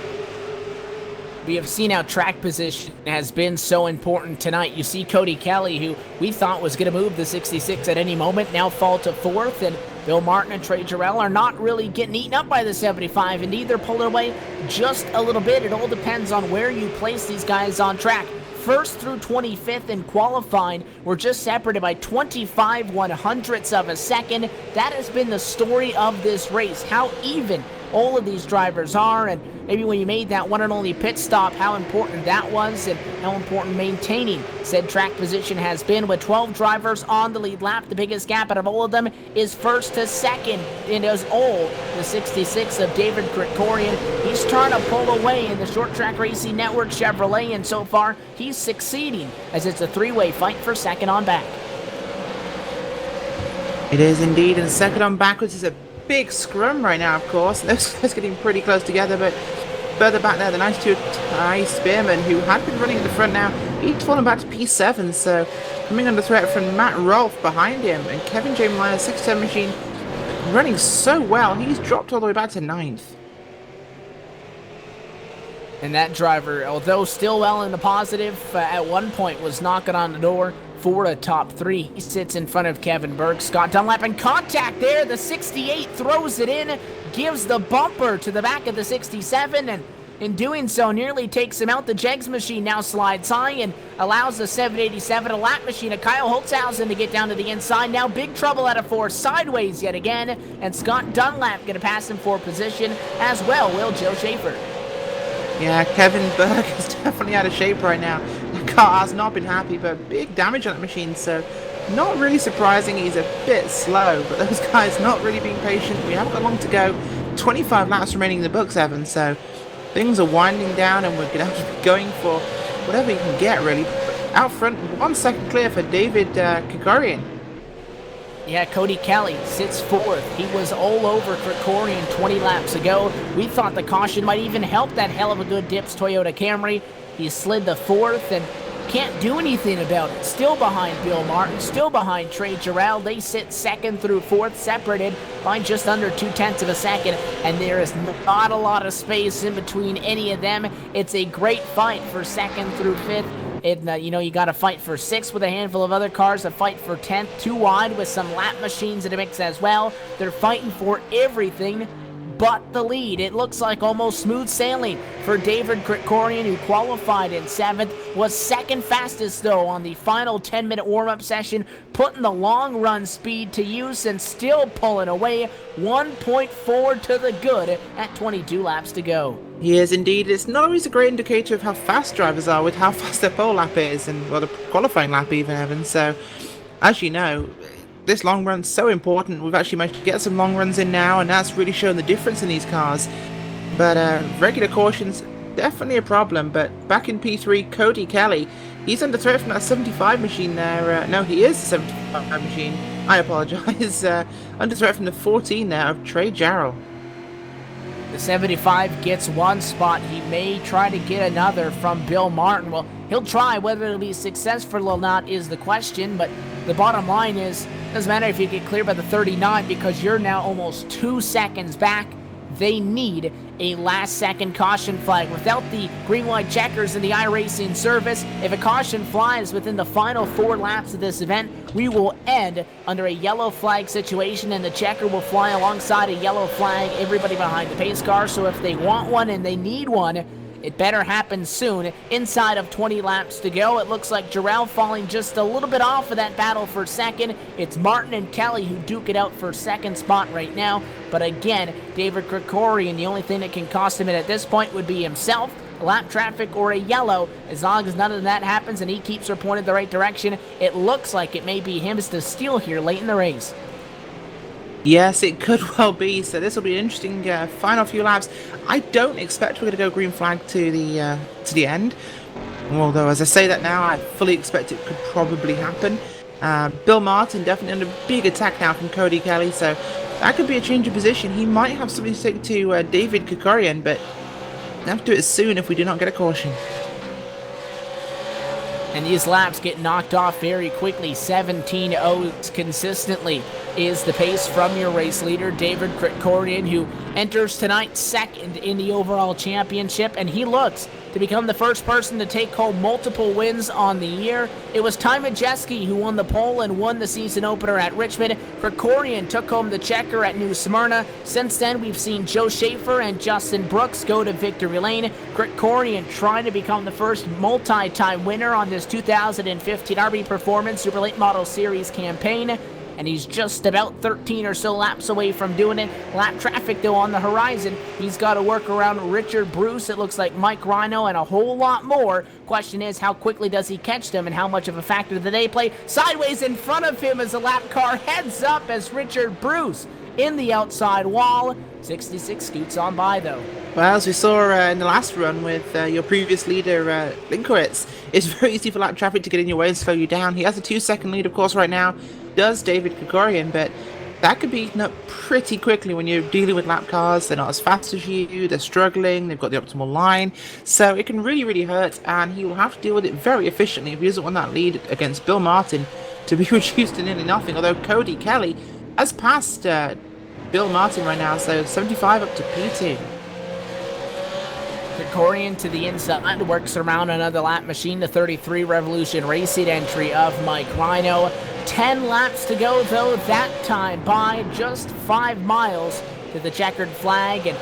We have seen how track position has been so important tonight. You see Cody Kelly, who we thought was going to move the 66 at any moment, now fall to fourth, and Bill Martin and Trey Jarrell are not really getting eaten up by the 75, and neither pulling away just a little bit. It all depends on where you place these guys on track. First through 25th in qualifying, we're just separated by 25 100ths of a second. That has been the story of this race, how even all of these drivers are, and maybe when you made that one and only pit stop, how important that was and how important maintaining said track position has been. With 12 drivers on the lead lap, the biggest gap out of all of them is first to second. It is all the 66 of David Krikorian. He's trying to pull away in the Short Track Racing Network Chevrolet, and so far he's succeeding as it's a three-way fight for second on back. It is indeed, and second on backwards is a big scrum right now, of course. Those guys getting pretty close together, but further back there, the 92 Ty Spearman, who had been running at the front now, he's fallen back to P7, so coming under threat from Matt Rolfe behind him, and Kevin J. Meyer, 67 machine, running so well, he's dropped all the way back to 9th. And that driver, although still well in the positive, at one point was knocking on the door for a top three. He sits in front of Kevin Burke. Scott Dunlap in contact there. The 68 throws it in, gives the bumper to the back of the 67, and in doing so nearly takes him out. The Jegs machine now slides high and allows the 787, a lap machine of Kyle Holtzhausen, to get down to the inside. Now big trouble out of four, sideways yet again, and Scott Dunlap going to pass him for position, as well will Joe Schaefer. Yeah, Kevin Burke is definitely out of shape right now. The car has not been happy, but big damage on that machine, so not really surprising. He's a bit slow, but those guys not really being patient. We haven't got long to go. 25 laps remaining in the books, Evan, so things are winding down, and we're going to have to be going for whatever you can get, really. Out front, 1 second clear for David Krikorian. Yeah, Cody Kelly sits fourth. He was all over Krikorian 20 laps ago. We thought the caution might even help that hell of a good dips Toyota Camry. He slid to fourth and can't do anything about it. Still behind Bill Martin, still behind Trey Jarrell. They sit second through fourth, separated by just under 0.2 of a second, and there is not a lot of space in between any of them. It's a great fight for second through fifth. You got to fight for sixth with a handful of other cars, a fight for 10th, too wide with some lap machines in the mix as well. They're fighting for everything but the lead. It looks like almost smooth sailing for David Krikorian, who qualified in 7th, was second fastest though on the final 10-minute warm-up session, putting the long run speed to use and still pulling away 1.4 to the good at 22 laps to go. He is indeed. It's not always a great indicator of how fast drivers are with how fast their pole lap is, and well, the qualifying lap even, Evan. So, as you know, this long run's so important. We've actually managed to get some long runs in now, and that's really shown the difference in these cars. But regular cautions, definitely a problem. But back in P3, Cody Kelly, he's under threat from that 75 machine there. No, he is the 75 machine. I apologize. Under threat from the 14 there of Trey Jarrell. The 75 gets one spot. He may try to get another from Bill Martin. Well, he'll try. Whether it'll be successful or not is the question, but the bottom line is, it doesn't matter if you get clear by the 39, because you're now almost 2 seconds back. They need a last-second caution flag. Without the green-white checkers in the iRacing service, if a caution flies within the final 4 laps of this event, we will end under a yellow flag situation, and the checker will fly alongside a yellow flag, everybody behind the pace car. So if they want one and they need one, It better happen soon. Inside of 20 laps to go. It looks like Jarrell falling just a little bit off of that battle for second. It's Martin and Kelly who duke it out for second spot right now. But again, David Krikorian, the only thing that can cost him it at this point would be himself, lap traffic, or a yellow. As long as none of that happens and he keeps her pointed the right direction, it looks like it may be him to steal here late in the race. Yes, it could well be. So this will be an interesting final few laps. I don't expect we're going to go green flag to the end. Although, as I say that now, I fully expect it could probably happen. Bill Martin definitely under big attack now from Cody Kelly, so that could be a change of position. He might have something to take to David Krikorian, but we have to do it soon if we do not get a caution. And these laps get knocked off very quickly. 17.0 consistently is the pace from your race leader, David Krikorian, who enters tonight second in the overall championship, and he looks to become the first person to take home multiple wins on the year. It was Ty Majeski who won the pole and won the season opener at Richmond. Krikorian took home the checker at New Smyrna. Since then, we've seen Joe Schaefer and Justin Brooks go to victory lane. Krikorian trying to become the first multi-time winner on this 2015 RB Performance Super Late Model Series campaign. And he's just about 13 or so laps away from doing it. Lap traffic, though, on the horizon. He's got to work around Richard Bruce, it looks like Mike Rhino, and a whole lot more. Question is, how quickly does he catch them, and how much of a factor do they play? Sideways in front of him as the lap car heads up as Richard Bruce in the outside wall. 66 scoots on by, though. Well, as we saw in the last run with your previous leader, Linkowitz, it's very easy for lap traffic to get in your way and slow you down. He has a 2-second lead, of course, right now. Does David Krikorian, but that could be eaten up pretty quickly when you're dealing with lap cars. They're not as fast as you, they're struggling, they've got the optimal line, so it can really, really hurt, and he will have to deal with it very efficiently if he doesn't want that lead against Bill Martin to be reduced to nearly nothing, although Cody Kelly has passed Bill Martin right now, so 75 up to P2. Krikorian to the inside, works around another lap machine, the 33 Revolution race seat entry of Mike Rhino. 10 laps to go, though, that time by just 5 miles to the checkered flag. And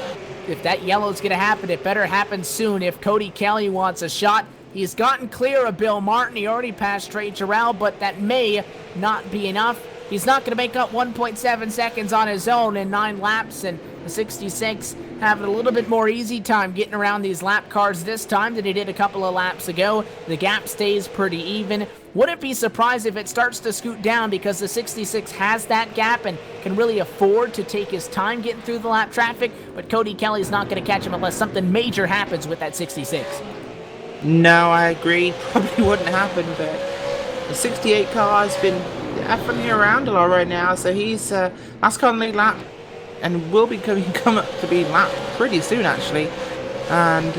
if that yellow's going to happen, it better happen soon if Cody Kelly wants a shot. He's gotten clear of Bill Martin. He already passed Trey Jarrell, but that may not be enough. He's not going to make up 1.7 seconds on his own in 9 laps, and the 66 having a little bit more easy time getting around these lap cars this time than he did a couple of laps ago. The gap stays pretty even. Wouldn't be surprised if it starts to scoot down because the 66 has that gap and can really afford to take his time getting through the lap traffic, but Cody Kelly's not going to catch him unless something major happens with that 66. No, I agree. Probably wouldn't happen, but the 68 car has been definitely around a lot right now, so he's last car on the lead lap and will be come up to be lapped pretty soon, actually. And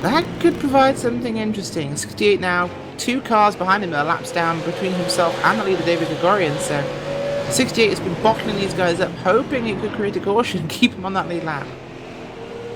that could provide something interesting. 68 now, 2 cars behind him that are laps down between himself and the leader, David Krikorian, so 68 has been bottling these guys up, hoping it could create a caution and keep him on that lead lap.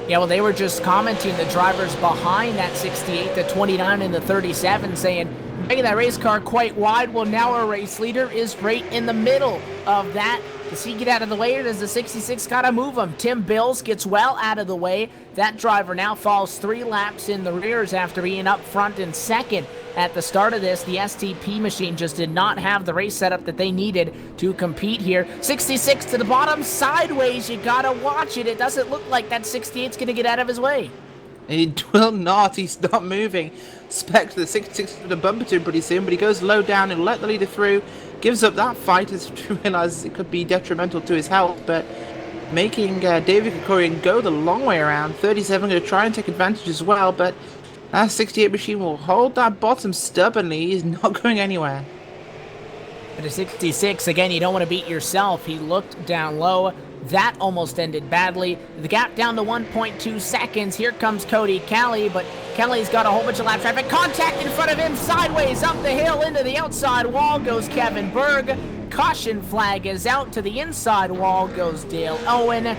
Yeah, well, they were just commenting, the drivers behind that 68, the 29 and the 37, saying, making that race car quite wide. Well, now our race leader is right in the middle of that. Does he get out of the way, or does the 66 gotta move him? Tim Bills gets well out of the way. That driver now falls 3 laps in the rears after being up front in second at the start of this. The STP machine just did not have the race setup that they needed to compete here. 66 to the bottom, sideways. You gotta watch it. It doesn't look like that 68's gonna get out of his way. It will not. He's not moving. Expect the 66 to bump into him pretty soon, but he goes low down and let the leader through. Gives up that fight as he realizes it could be detrimental to his health, but making David Krikorian go the long way around. 37 going to try and take advantage as well, but that 68 machine will hold that bottom stubbornly. He's not going anywhere. But a 66, again, you don't want to beat yourself. He looked down low. That almost ended badly. The gap down to 1.2 seconds. Here comes Cody Kelly, but Kelly's got a whole bunch of lap traffic. Contact in front of him, sideways up the hill into the outside wall goes Kevin Berg. Caution flag is out. To the inside wall goes Dale Owen.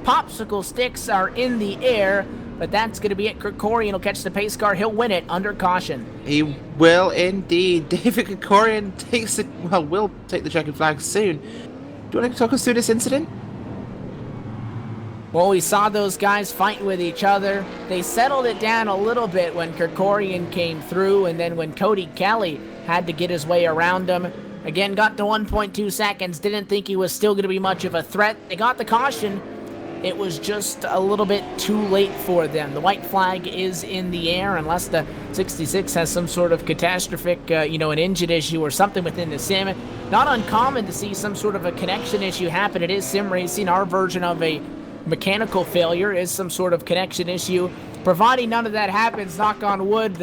Popsicle sticks are in the air, but that's going to be it. Krikorian will catch the pace car. He'll win it under caution. He will indeed. David Krikorian will take the checkered flag soon. Do you want to talk us through this incident? Well, we saw those guys fighting with each other. They settled it down a little bit when Krikorian came through, and then when Cody Kelly had to get his way around him. Again, got to 1.2 seconds, didn't think he was still going to be much of a threat. They got the caution. It was just a little bit too late for them. The white flag is in the air unless the 66 has some sort of catastrophic, an engine issue or something within the sim. Not uncommon to see some sort of a connection issue happen. It is sim racing. Our version of a mechanical failure is some sort of connection issue. Providing none of that happens, knock on wood,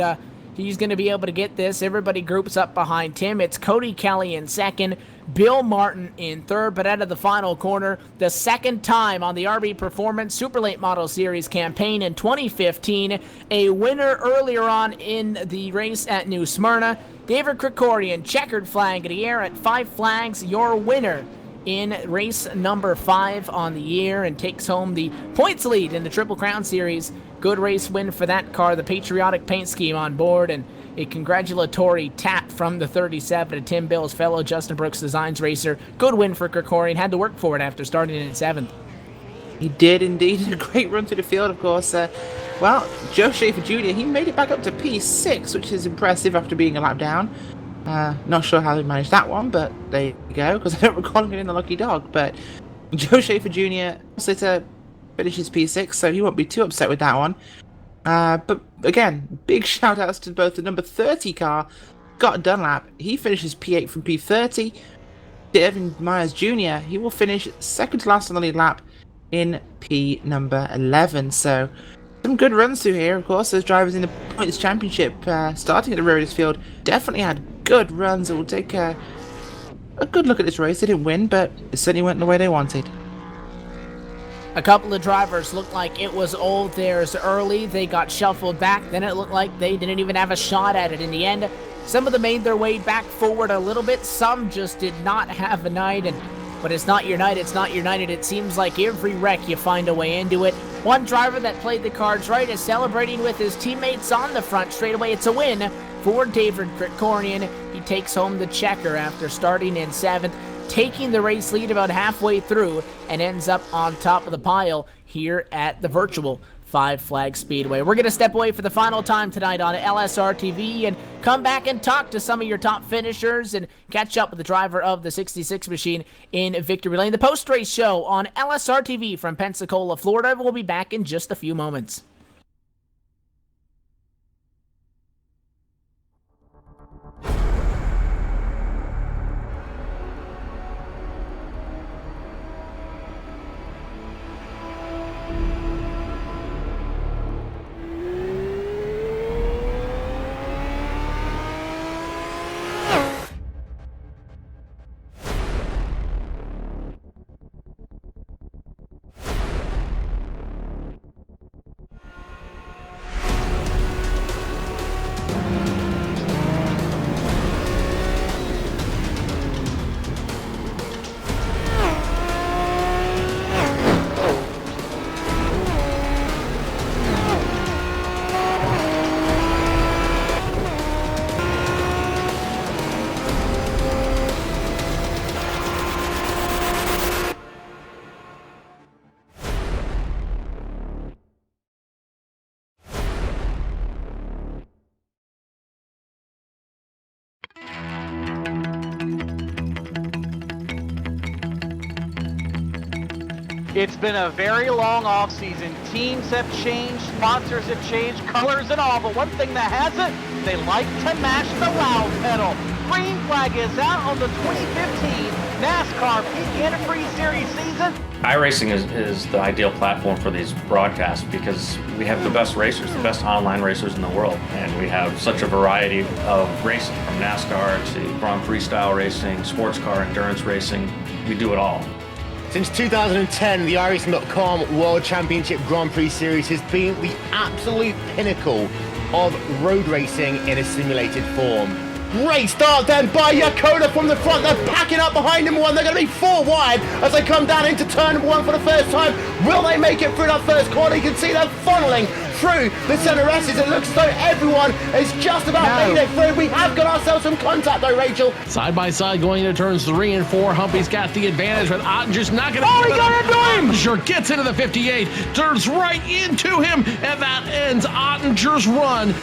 he's going to be able to get this. Everybody groups up behind him. It's Cody Kelly in second, Bill Martin in third, but out of the final corner, the second time on the RB Performance Super Late Model Series campaign in 2015, a winner earlier on in the race at New Smyrna. David Krikorian, checkered flag in the air at 5 flags, your winner in race number 5 on the year, and takes home the points lead in the Triple Crown Series. Good race win for that car, the patriotic paint scheme on board, and a congratulatory tap from the 37 to Tim Bill's fellow Justin Brooks Designs racer. Good win for Krikorian, had to work for it after starting in 7th. He did indeed. A great run through the field, of course. Joe Schaefer Jr., he made it back up to P6, which is impressive after being a lap down. Not sure how they managed that one, but there you go, because I don't recall him getting the lucky dog. But Joe Schaefer Jr. also finishes P6, so he won't be too upset with that one. But again, big shout outs to both the number 30 car, Scott Dunlap. He finishes P8 from P30. Devin Myers Jr., he will finish second to last on the lead lap in P number 11. So some good runs through here. Of course, those drivers in the Points Championship starting at the rear of this field definitely had good runs. It will take a good look at this race. They didn't win, but it certainly went the way they wanted. A couple of drivers looked like it was all theirs early. They got shuffled back. Then it looked like they didn't even have a shot at it in the end. Some of them made their way back forward a little bit. Some just did not have a night. But it's not your night. It's not your night. And it seems like every wreck you find a way into it. One driver that played the cards right is celebrating with his teammates on the front straightaway. It's a win for David Krikorian. He takes home the checker after starting in 7th, taking the race lead about halfway through, and ends up on top of the pile here at the virtual 5 Flag Speedway. We're going to step away for the final time tonight on LSRTV and come back and talk to some of your top finishers and catch up with the driver of the 66 machine in Victory Lane. The post-race show on LSRTV from Pensacola, Florida. We'll be back in just a few moments. It's been a very long off-season. Teams have changed, sponsors have changed, colors and all, but one thing that hasn't, they like to mash the loud pedal. Green flag is out on the 2015 NASCAR Peak Antifreeze Series season. iRacing is the ideal platform for these broadcasts because we have the best racers, the best online racers in the world, and we have such a variety of racing, from NASCAR to Grand Prix style racing, sports car endurance racing. We do it all. Since 2010, the iRacing.com World Championship Grand Prix Series has been the absolute pinnacle of road racing in a simulated form. Great start then by Yakoda from the front. They're packing up behind number one. They're going to be 4 wide as they come down into turn number 1 for the first time. Will they make it through that first corner? You can see them funneling through the center S's. It looks as though everyone is just about made it through. We have got ourselves some contact though, Rachel. Side by side going into turns 3 and 4. Humpy's got the advantage with Ottinger's not going to. Oh, he got into him! Ottinger gets into the 58, turns right into him, and that ends Ottinger's run.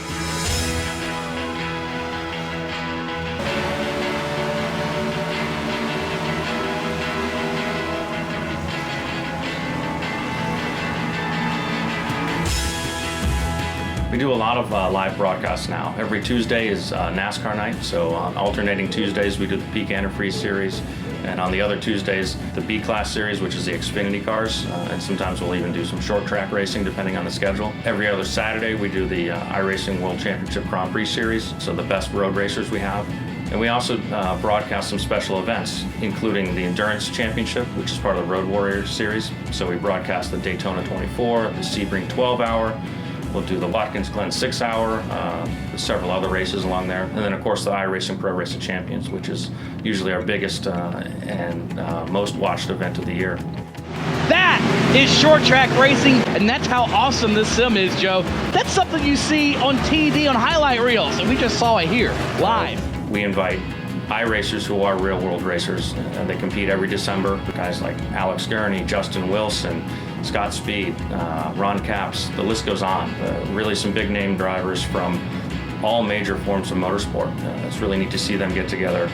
We do a lot of live broadcasts now. Every Tuesday is NASCAR night, so on alternating Tuesdays we do the Peak Antifreeze series, and on the other Tuesdays the B-Class series, which is the Xfinity cars, and sometimes we'll even do some short track racing depending on the schedule. Every other Saturday we do the iRacing World Championship Grand Prix series, so the best road racers we have. And we also broadcast some special events, including the Endurance Championship, which is part of the Road Warriors series. So we broadcast the Daytona 24, the Sebring 12-hour, we'll do the Watkins Glen 6-hour, several other races along there. And then, of course, the iRacing Pro Racing Champions, which is usually our biggest and most watched event of the year. That is short track racing, and that's how awesome this sim is, Joe. That's something you see on TV on highlight reels, and we just saw it here, live. We invite iRacers who are real-world racers, and they compete every December. Guys like Alex Gurney, Justin Wilson, Scott Speed, Ron Capps, the list goes on. Really some big name drivers from all major forms of motorsport. It's really neat to see them get together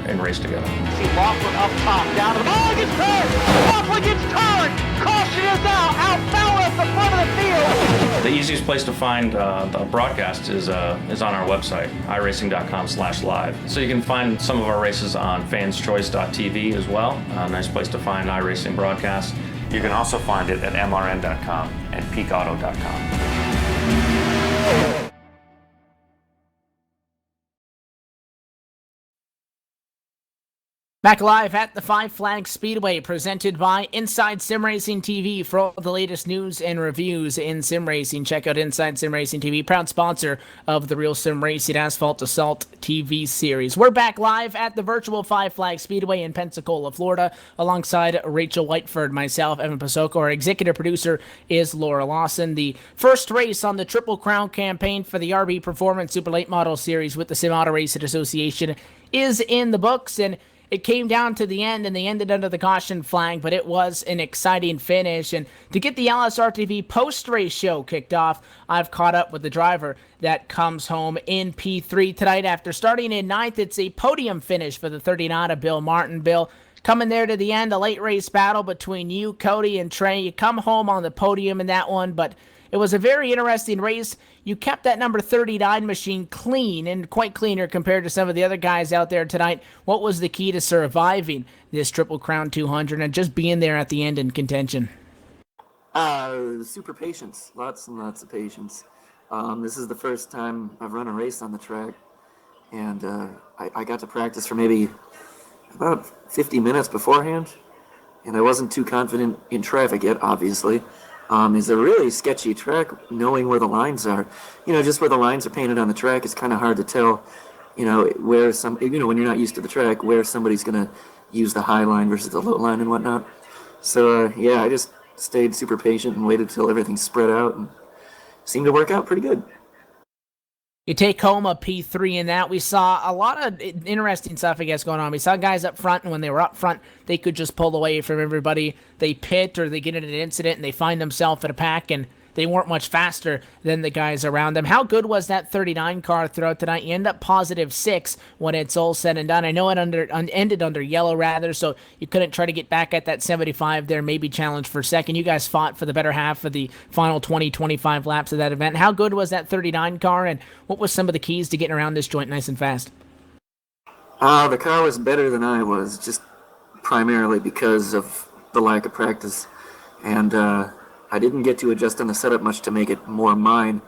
and race together. See Laughlin up top, down to the ball, gets turned! Laughlin gets turned! Caution is out foul at the front of the field! The easiest place to find the broadcast is on our website, iracing.com/live. So you can find some of our races on fanschoice.tv as well. A nice place to find iRacing broadcasts. You can also find it at mrn.com and peakauto.com. Back live at the Five Flags Speedway, presented by Inside Sim Racing TV. For all the latest news and reviews in sim racing, check out Inside Sim Racing TV, proud sponsor of the Real Sim Racing Asphalt Assault TV series. We're back live at the virtual Five Flags Speedway in Pensacola, Florida, alongside Rachel Whiteford, myself, Evan Pasoko. Our executive producer is Laura Lawson. The first race on the Triple Crown campaign for the RB Performance Super Late Model Series with the Sim Auto Racing Association is in the books, and it came down to the end, and they ended under the caution flag, but it was an exciting finish. And to get the LSRTV post-race show kicked off, I've caught up with the driver that comes home in P3 tonight. After starting in 9th, it's a podium finish for the 39 of Bill Martin. Bill, coming there to the end, a late race battle between you, Cody, and Trey. You come home on the podium in that one, but it was a very interesting race. You kept that number 39 machine clean, and quite cleaner compared to some of the other guys out there tonight. What was the key to surviving this Triple Crown 200 and just being there at the end in contention? Super patience. Lots and lots of patience. This is the first time I've run a race on the track, and I got to practice for maybe about 50 minutes beforehand, and I wasn't too confident in traffic yet, obviously. It's a really sketchy track, knowing where the lines are. Just where the lines are painted on the track, it's kind of hard to tell, where when you're not used to the track, where somebody's going to use the high line versus the low line and whatnot. So, I just stayed super patient and waited till everything spread out, and seemed to work out pretty good. You take home a P3 in that. We saw a lot of interesting stuff, I guess, going on. We saw guys up front, and when they were up front, they could just pull away from everybody. They pit or they get in an incident, and they find themselves in a pack, and they weren't much faster than the guys around them. How good was that 39 car throughout tonight? You end up +6 when it's all said and done. I know it ended under yellow, rather, so you couldn't try to get back at that 75 there, maybe challenge for second. You guys fought for the better half of the final 20-25 laps of that event. How good was that 39 car, and what was some of the keys to getting around this joint nice and fast? The car was better than I was, just primarily because of the lack of practice. And I didn't get to adjust on the setup much to make it more mine.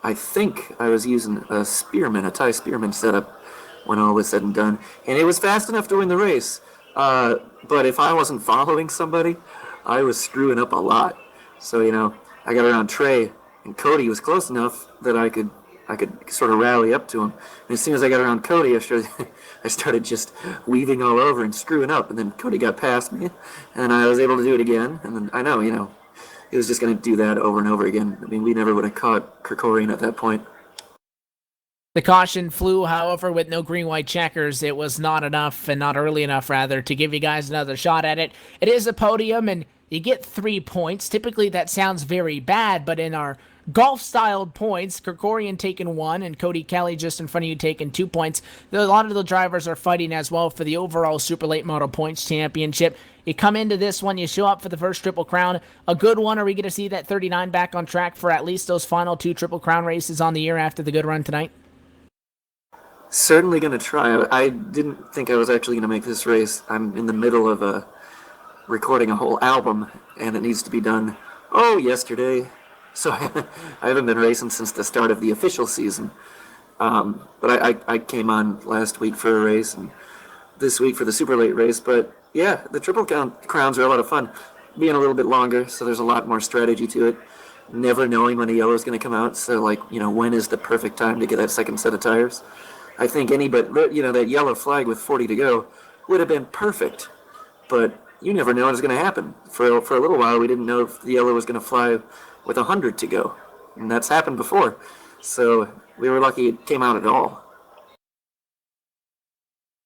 I think I was using a Ty Spearman setup when all was said and done. And it was fast enough to win the race. But if I wasn't following somebody, I was screwing up a lot. So, I got around Trey, and Cody was close enough that I could I could sort of rally up to him. And as soon as I got around Cody, I started just weaving all over and screwing up. And then Cody got past me, and I was able to do it again. And then I know, he was just going to do that over and over again. I mean, we never would have caught Krikorian at that point. The caution flew, however, with no green-white checkers. It was not enough, and not early enough, rather, to give you guys another shot at it. It is a podium, and you get 3 points. Typically, that sounds very bad, but in our golf-styled points, Krikorian taking 1, and Cody Kelly just in front of you taking 2 points. A lot of the drivers are fighting as well for the overall Super Late Model Points Championship. You come into this one, you show up for the first Triple Crown. A good one. Are we going to see that 39 back on track for at least those final 2 Triple Crown races on the year after the good run tonight? Certainly going to try. I didn't think I was actually going to make this race. I'm in the middle of recording a whole album, and it needs to be done, yesterday. So I haven't been racing since the start of the official season. But I came on last week for a race, and this week for the super late race. But yeah, the Triple Crowns are a lot of fun. Being a little bit longer, so there's a lot more strategy to it. Never knowing when the yellow is going to come out. So, when is the perfect time to get that second set of tires? I think that yellow flag with 40 to go would have been perfect, but you never know what's going to happen. For a little while, we didn't know if the yellow was going to fly with 100 to go, and that's happened before. So we were lucky it came out at all.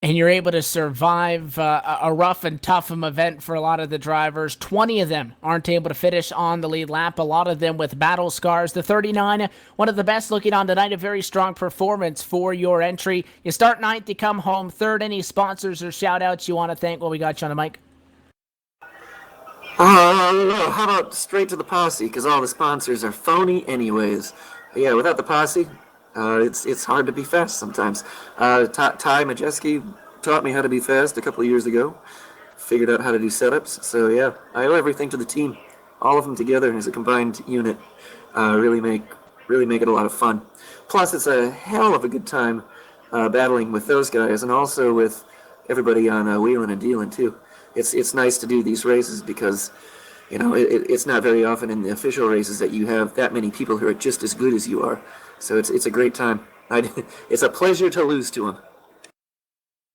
And you're able to survive a rough and tough event for a lot of the drivers. 20 of them aren't able to finish on the lead lap, a lot of them with battle scars. The 39, one of the best looking on tonight, a very strong performance for your entry. You start 9th, you come home 3rd. Any sponsors or shout-outs you want to thank while we got you on the mic? I don't know. How about straight to the posse, because all the sponsors are phony anyways. Yeah, without the posse, it's hard to be fast sometimes. Ty Majeski taught me how to be fast a couple of years ago. Figured out how to do setups. So yeah, I owe everything to the team. All of them together as a combined unit really make it a lot of fun. Plus, it's a hell of a good time battling with those guys, and also with everybody on wheeling and dealing too. It's nice to do these races because it's not very often in the official races that you have that many people who are just as good as you are. So it's a great time. It's a pleasure to lose to them.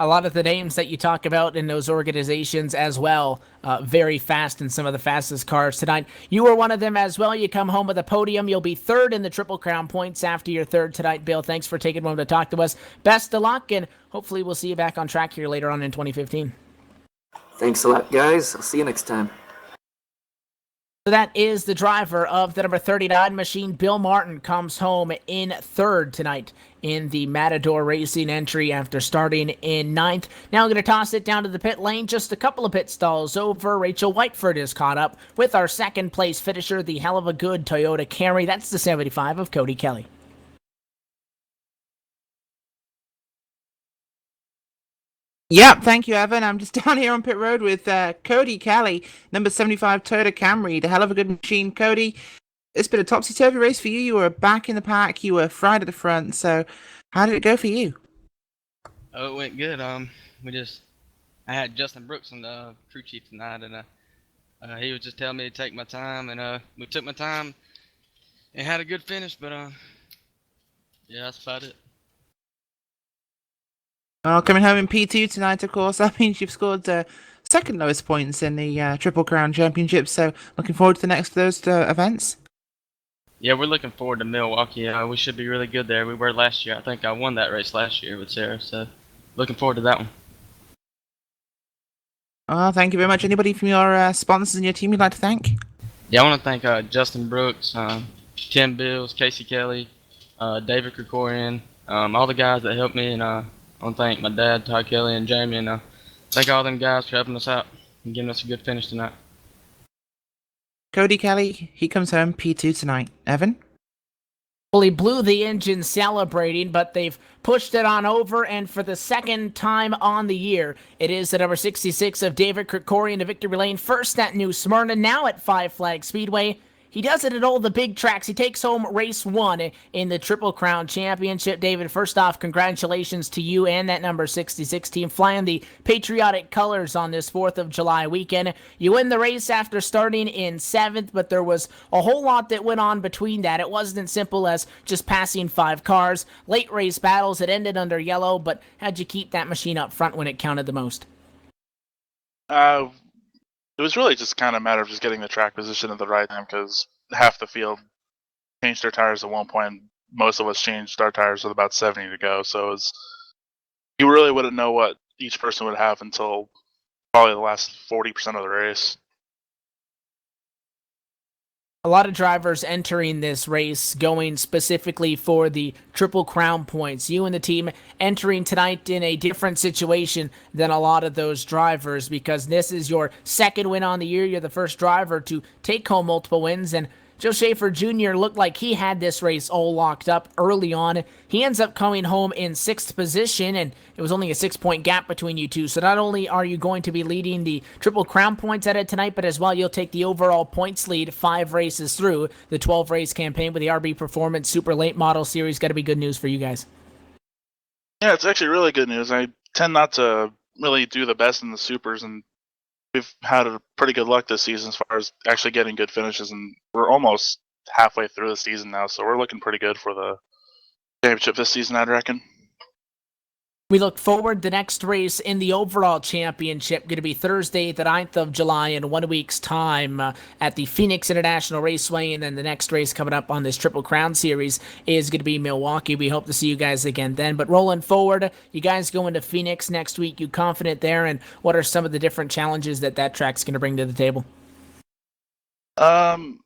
A lot of the names that you talk about in those organizations as well, very fast in some of the fastest cars tonight. You were one of them as well. You come home with a podium. You'll be 3rd in the Triple Crown points after your 3rd tonight, Bill. Thanks for taking a moment to talk to us. Best of luck, and hopefully we'll see you back on track here later on in 2015. Thanks a lot, guys. I'll see you next time. So that is the driver of the number 39 machine. Bill Martin comes home in 3rd tonight in the Matador Racing entry after starting in 9th. Now I'm going to toss it down to the pit lane. Just a couple of pit stalls over. Rachel Whiteford is caught up with our 2nd place finisher, the hell of a good Toyota Camry. That's the 75 of Cody Kelly. Yep, thank you, Evan. I'm just down here on pit road with Cody Kelly, number 75 Toyota Camry. The hell of a good machine, Cody. It's been a topsy-turvy race for you. You were back in the pack. You were fried at the front. So how did it go for you? Oh, it went good. I had Justin Brooks on the crew chief tonight, and he was just telling me to take my time, and we took my time and had a good finish, but yeah, that's about it. Well, coming home in P2 tonight, of course, that means you've scored the 2nd lowest points in the Triple Crown Championship, so looking forward to the next of those events. Yeah, we're looking forward to Milwaukee. We should be really good there. We were last year. I think I won that race last year with SARA, so looking forward to that one. Thank you very much. Anybody from your sponsors and your team you'd like to thank? Yeah, I want to thank Justin Brooks, Tim Bills, Casey Kelly, David Krikorian, all the guys that helped me, and I want to thank my dad, Todd Kelly, and Jamie, and thank all them guys for helping us out and giving us a good finish tonight. Cody Kelly, he comes home P2 tonight. Evan? Well, he blew the engine celebrating, but they've pushed it on over, and for the 2nd time on the year, it is the number 66 of David Krikorian to victory lane, first at New Smyrna, now at Five Flag Speedway. he does it at all the big tracks. He takes home race 1 in the Triple Crown Championship. David, first off, congratulations to you and that number 66 team flying the patriotic colors on this 4th of July weekend. You win the race after starting in 7th, but there was a whole lot that went on between that. It wasn't as simple as just passing 5 cars. Late race battles, it ended under yellow, but how'd you keep that machine up front when it counted the most? It was really just kind of a matter of just getting the track position at the right time, because half the field changed their tires at one point. Most of us changed our tires with about 70 to go. So you really wouldn't know what each person would have until probably the last 40% of the race. A lot of drivers entering this race going specifically for the Triple Crown points. You and the team entering tonight in a different situation than a lot of those drivers, because this is your second win on the year. You're the first driver to take home multiple wins, and Joe Schaefer Jr. looked like he had this race all locked up early on. He ends up coming home in 6th position, and it was only a 6-point gap between you two. So not only are you going to be leading the Triple Crown points at it tonight, but as well you'll take the overall points lead 5 races through the 12-race campaign with the RB Performance Super Late Model Series. Got to be good news for you guys. Yeah, it's actually really good news. I tend not to really do the best in the supers, and we've had a pretty good luck this season as far as actually getting good finishes, and we're almost halfway through the season now, so we're looking pretty good for the championship this season, I'd reckon. We look forward to the next race in the overall championship, going to be Thursday, the 9th of July, in 1 week's time at the Phoenix International Raceway. And then the next race coming up on this Triple Crown Series is going to be Milwaukee. We hope to see you guys again then. But rolling forward, you guys going to Phoenix next week. You confident there? And what are some of the different challenges that track's going to bring to the table? More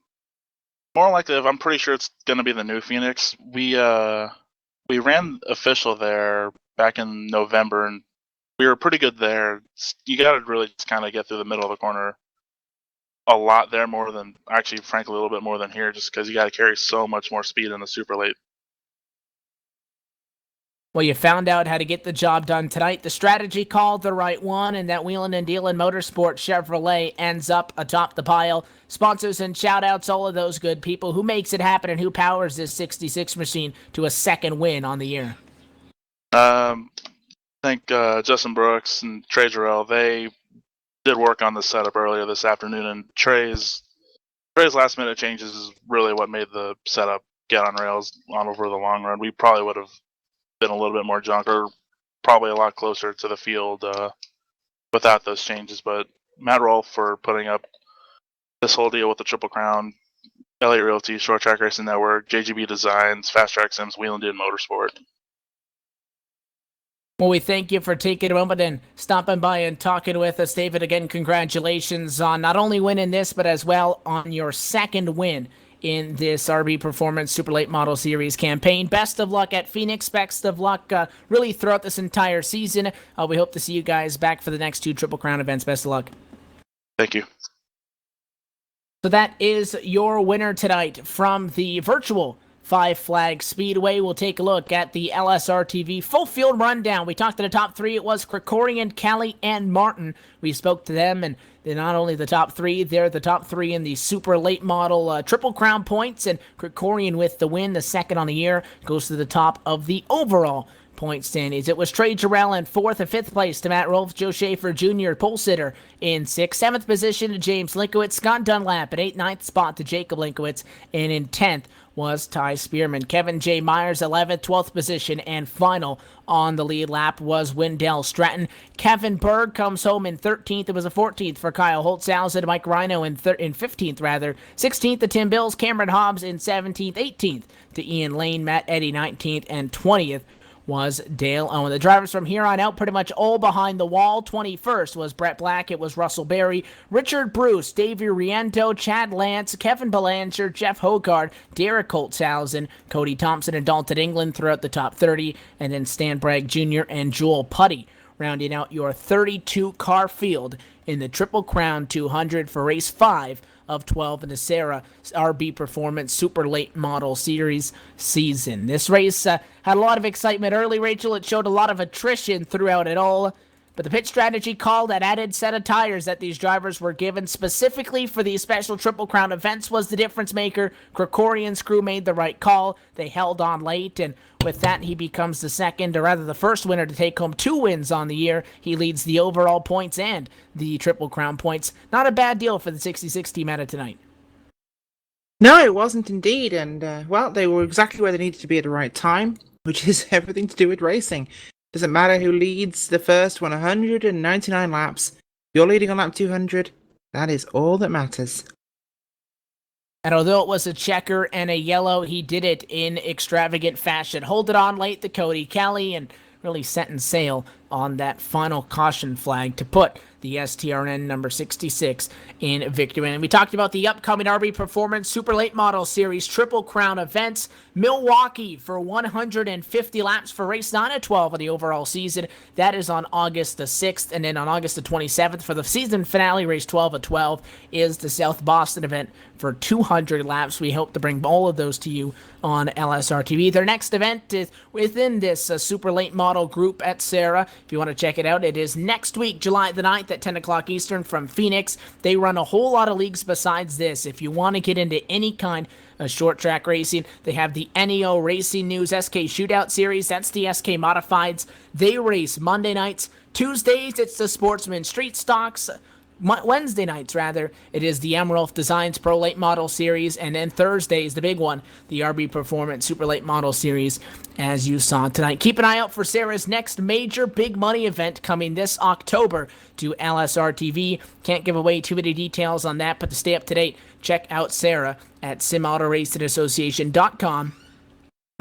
likely, I'm pretty sure it's going to be the new Phoenix. We ran official there back in November, and we were pretty good there. You got to really just kind of get through the middle of the corner a lot there, more than, actually, frankly, a little bit more than here, just because you got to carry so much more speed in the super late. Well, you found out how to get the job done tonight. The strategy called the right one, and that Wheelin' and Dealin' Motorsport Chevrolet ends up atop the pile. Sponsors and shout-outs, all of those good people. Who makes it happen and who powers this 66 machine to a second win on the year? I think Justin Brooks and Trey Jarrell, they did work on the setup earlier this afternoon, and Trey's last-minute changes is really what made the setup get on rails on over the long run. We probably would have been a little bit more junk, or probably a lot closer to the field without those changes. But Matt Rolfe for putting up this whole deal with the Triple Crown, Elliott Realty, Short Track Racing Network, JGB Designs, Fast Track Sims, Wheelin' and Motorsport. Well, we thank you for taking a moment and stopping by and talking with us. David, again, congratulations on not only winning this, but as well on your second win in this RB Performance Super Late Model Series campaign. Best of luck at Phoenix. Best of luck really throughout this entire season. We hope to see you guys back for the next 2 Triple Crown events. Best of luck. Thank you. So that is your winner tonight from the virtual Five Flag Speedway. We'll take a look at the LSRTV full field rundown. We talked to the top 3. It was Krikorian, Kelly, and Martin. We spoke to them, and they're not only the top 3, they're the top 3 in the super late model Triple Crown points, and Krikorian with the win, the second on the year, goes to the top of the overall point standings. It was Trey Jarrell in 4th and 5th place to Matt Rolfe, Joe Schaefer Jr., pole sitter in 6th. 7th position to James Linkowitz, Scott Dunlap at 8th, 9th spot to Jacob Linkowitz, and in 10th was Ty Spearman. Kevin J. Myers, 11th, 12th position, and final on the lead lap was Wendell Stratton. Kevin Berg comes home in 13th. It was a 14th for Kyle Holtzhausen. Mike Rhino in 15th, rather. 16th to Tim Bills. Cameron Hobbs in 17th. 18th to Ian Lane. Matt Eddy, 19th, and 20th was Dale Owen. The drivers from here on out pretty much all behind the wall. 21st was Brett Black. It was Russell Berry, Richard Bruce, Davey Riento, Chad Lance, Kevin Belanger, Jeff Hogard, Derek Holtzhausen, Cody Thompson, and Dalton England throughout the top 30, and then Stan Bragg Jr. and Joel Putty rounding out your 32-car field in the Triple Crown 200 for race 5 of 12 in the SARA RB Performance Super Late Model Series season. This race had a lot of excitement early, Rachel. It showed a lot of attrition throughout it all. But the pit strategy call, that added set of tires that these drivers were given specifically for these special Triple Crown events, was the difference maker. Krikorian's crew made the right call. They held on late, and with that, he becomes the second, or rather the first winner to take home 2 wins on the year. He leads the overall points and the Triple Crown points. Not a bad deal for the 66 team out of tonight. No, it wasn't indeed, and well, they were exactly where they needed to be at the right time, which is everything to do with racing. Doesn't matter who leads the first 199 laps. If you're leading on lap 200, that is all that matters. And although it was a checker and a yellow, he did it in extravagant fashion. Hold it on late to Cody Kelly and really setting sail on that final caution flag to put the STRN number 66 in victory. And we talked about the upcoming RB Performance Super Late Model Series Triple Crown events. Milwaukee for 150 laps for race 9 of 12 of the overall season. That is on August the 6th. And then on August the 27th for the season finale, race 12 of 12, is the South Boston event for 200 laps. We hope to bring all of those to you on LSRTV. Their next event is within this super late model group at SARA. If you want to check it out, it is next week, July the 9th at 10 o'clock Eastern from Phoenix. They run a whole lot of leagues besides this. If you want to get into any kind of short track racing, they have the NEO Racing News SK Shootout Series. That's the SK Modifieds. They race Monday nights. Tuesdays, it's the Sportsman Street Stocks. Wednesday nights, rather, it is the Emerald Designs Pro Late Model Series, and then Thursday is the big one, the RB Performance Super Late Model Series, as you saw tonight. Keep an eye out for Sarah's next major big money event coming this October to LSRTV. Can't give away too many details on that, but to stay up to date, check out Sarah at simautoracinassociation.com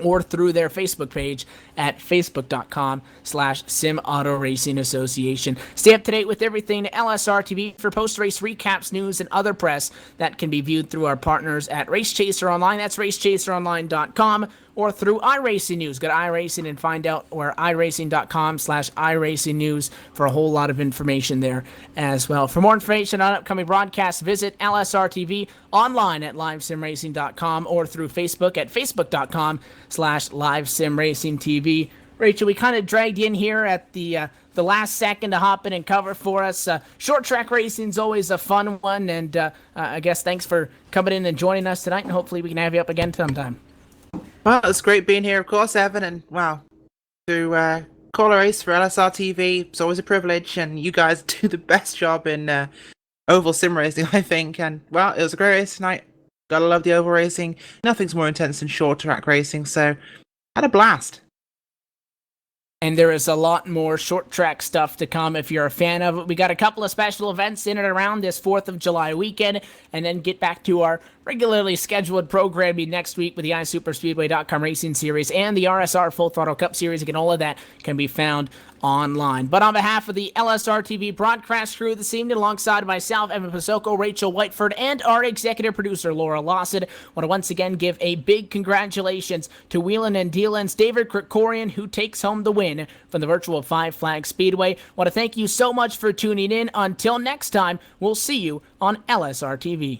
or through their Facebook page at facebook.com/Sim Auto Racing Association. Stay up to date with everything LSRTV for post-race recaps, news, and other press that can be viewed through our partners at Race Chaser Online. That's racechaseronline.com, or through iRacing News. Go to iRacing and find out where iRacing.com/iRacing News for a whole lot of information there as well. For more information on upcoming broadcasts, visit LSRTV online at livesimracing.com or through Facebook at facebook.com/livesimracingtv. Rachel, we kind of dragged you in here at the last second to hop in and cover for us. Short track racing is always a fun one, and I guess thanks for coming in and joining us tonight, and hopefully we can have you up again sometime. Well, it's great being here, of course, Evan, and wow, to call a race for LSRTV, it's always a privilege, and you guys do the best job in oval sim racing, I think, and well, it was a great race tonight. Gotta love the oval racing. Nothing's more intense than short track racing, so had a blast. And there is a lot more short track stuff to come if you're a fan of it. We got a couple of special events in and around this 4th of July weekend, and then get back to our regularly scheduled programming next week with the iSuperspeedway.com Racing Series and the RSR Full Throttle Cup Series. Again, all of that can be found online. But on behalf of the LSRTV broadcast crew this evening, alongside myself, Evan Pasoko, Rachel Whiteford, and our executive producer, Laura Lawson, I want to once again give a big congratulations to Wheelin' and Dealin's David Krikorian, who takes home the win from the virtual Five Flag Speedway. I want to thank you so much for tuning in. Until next time, we'll see you on LSRTV.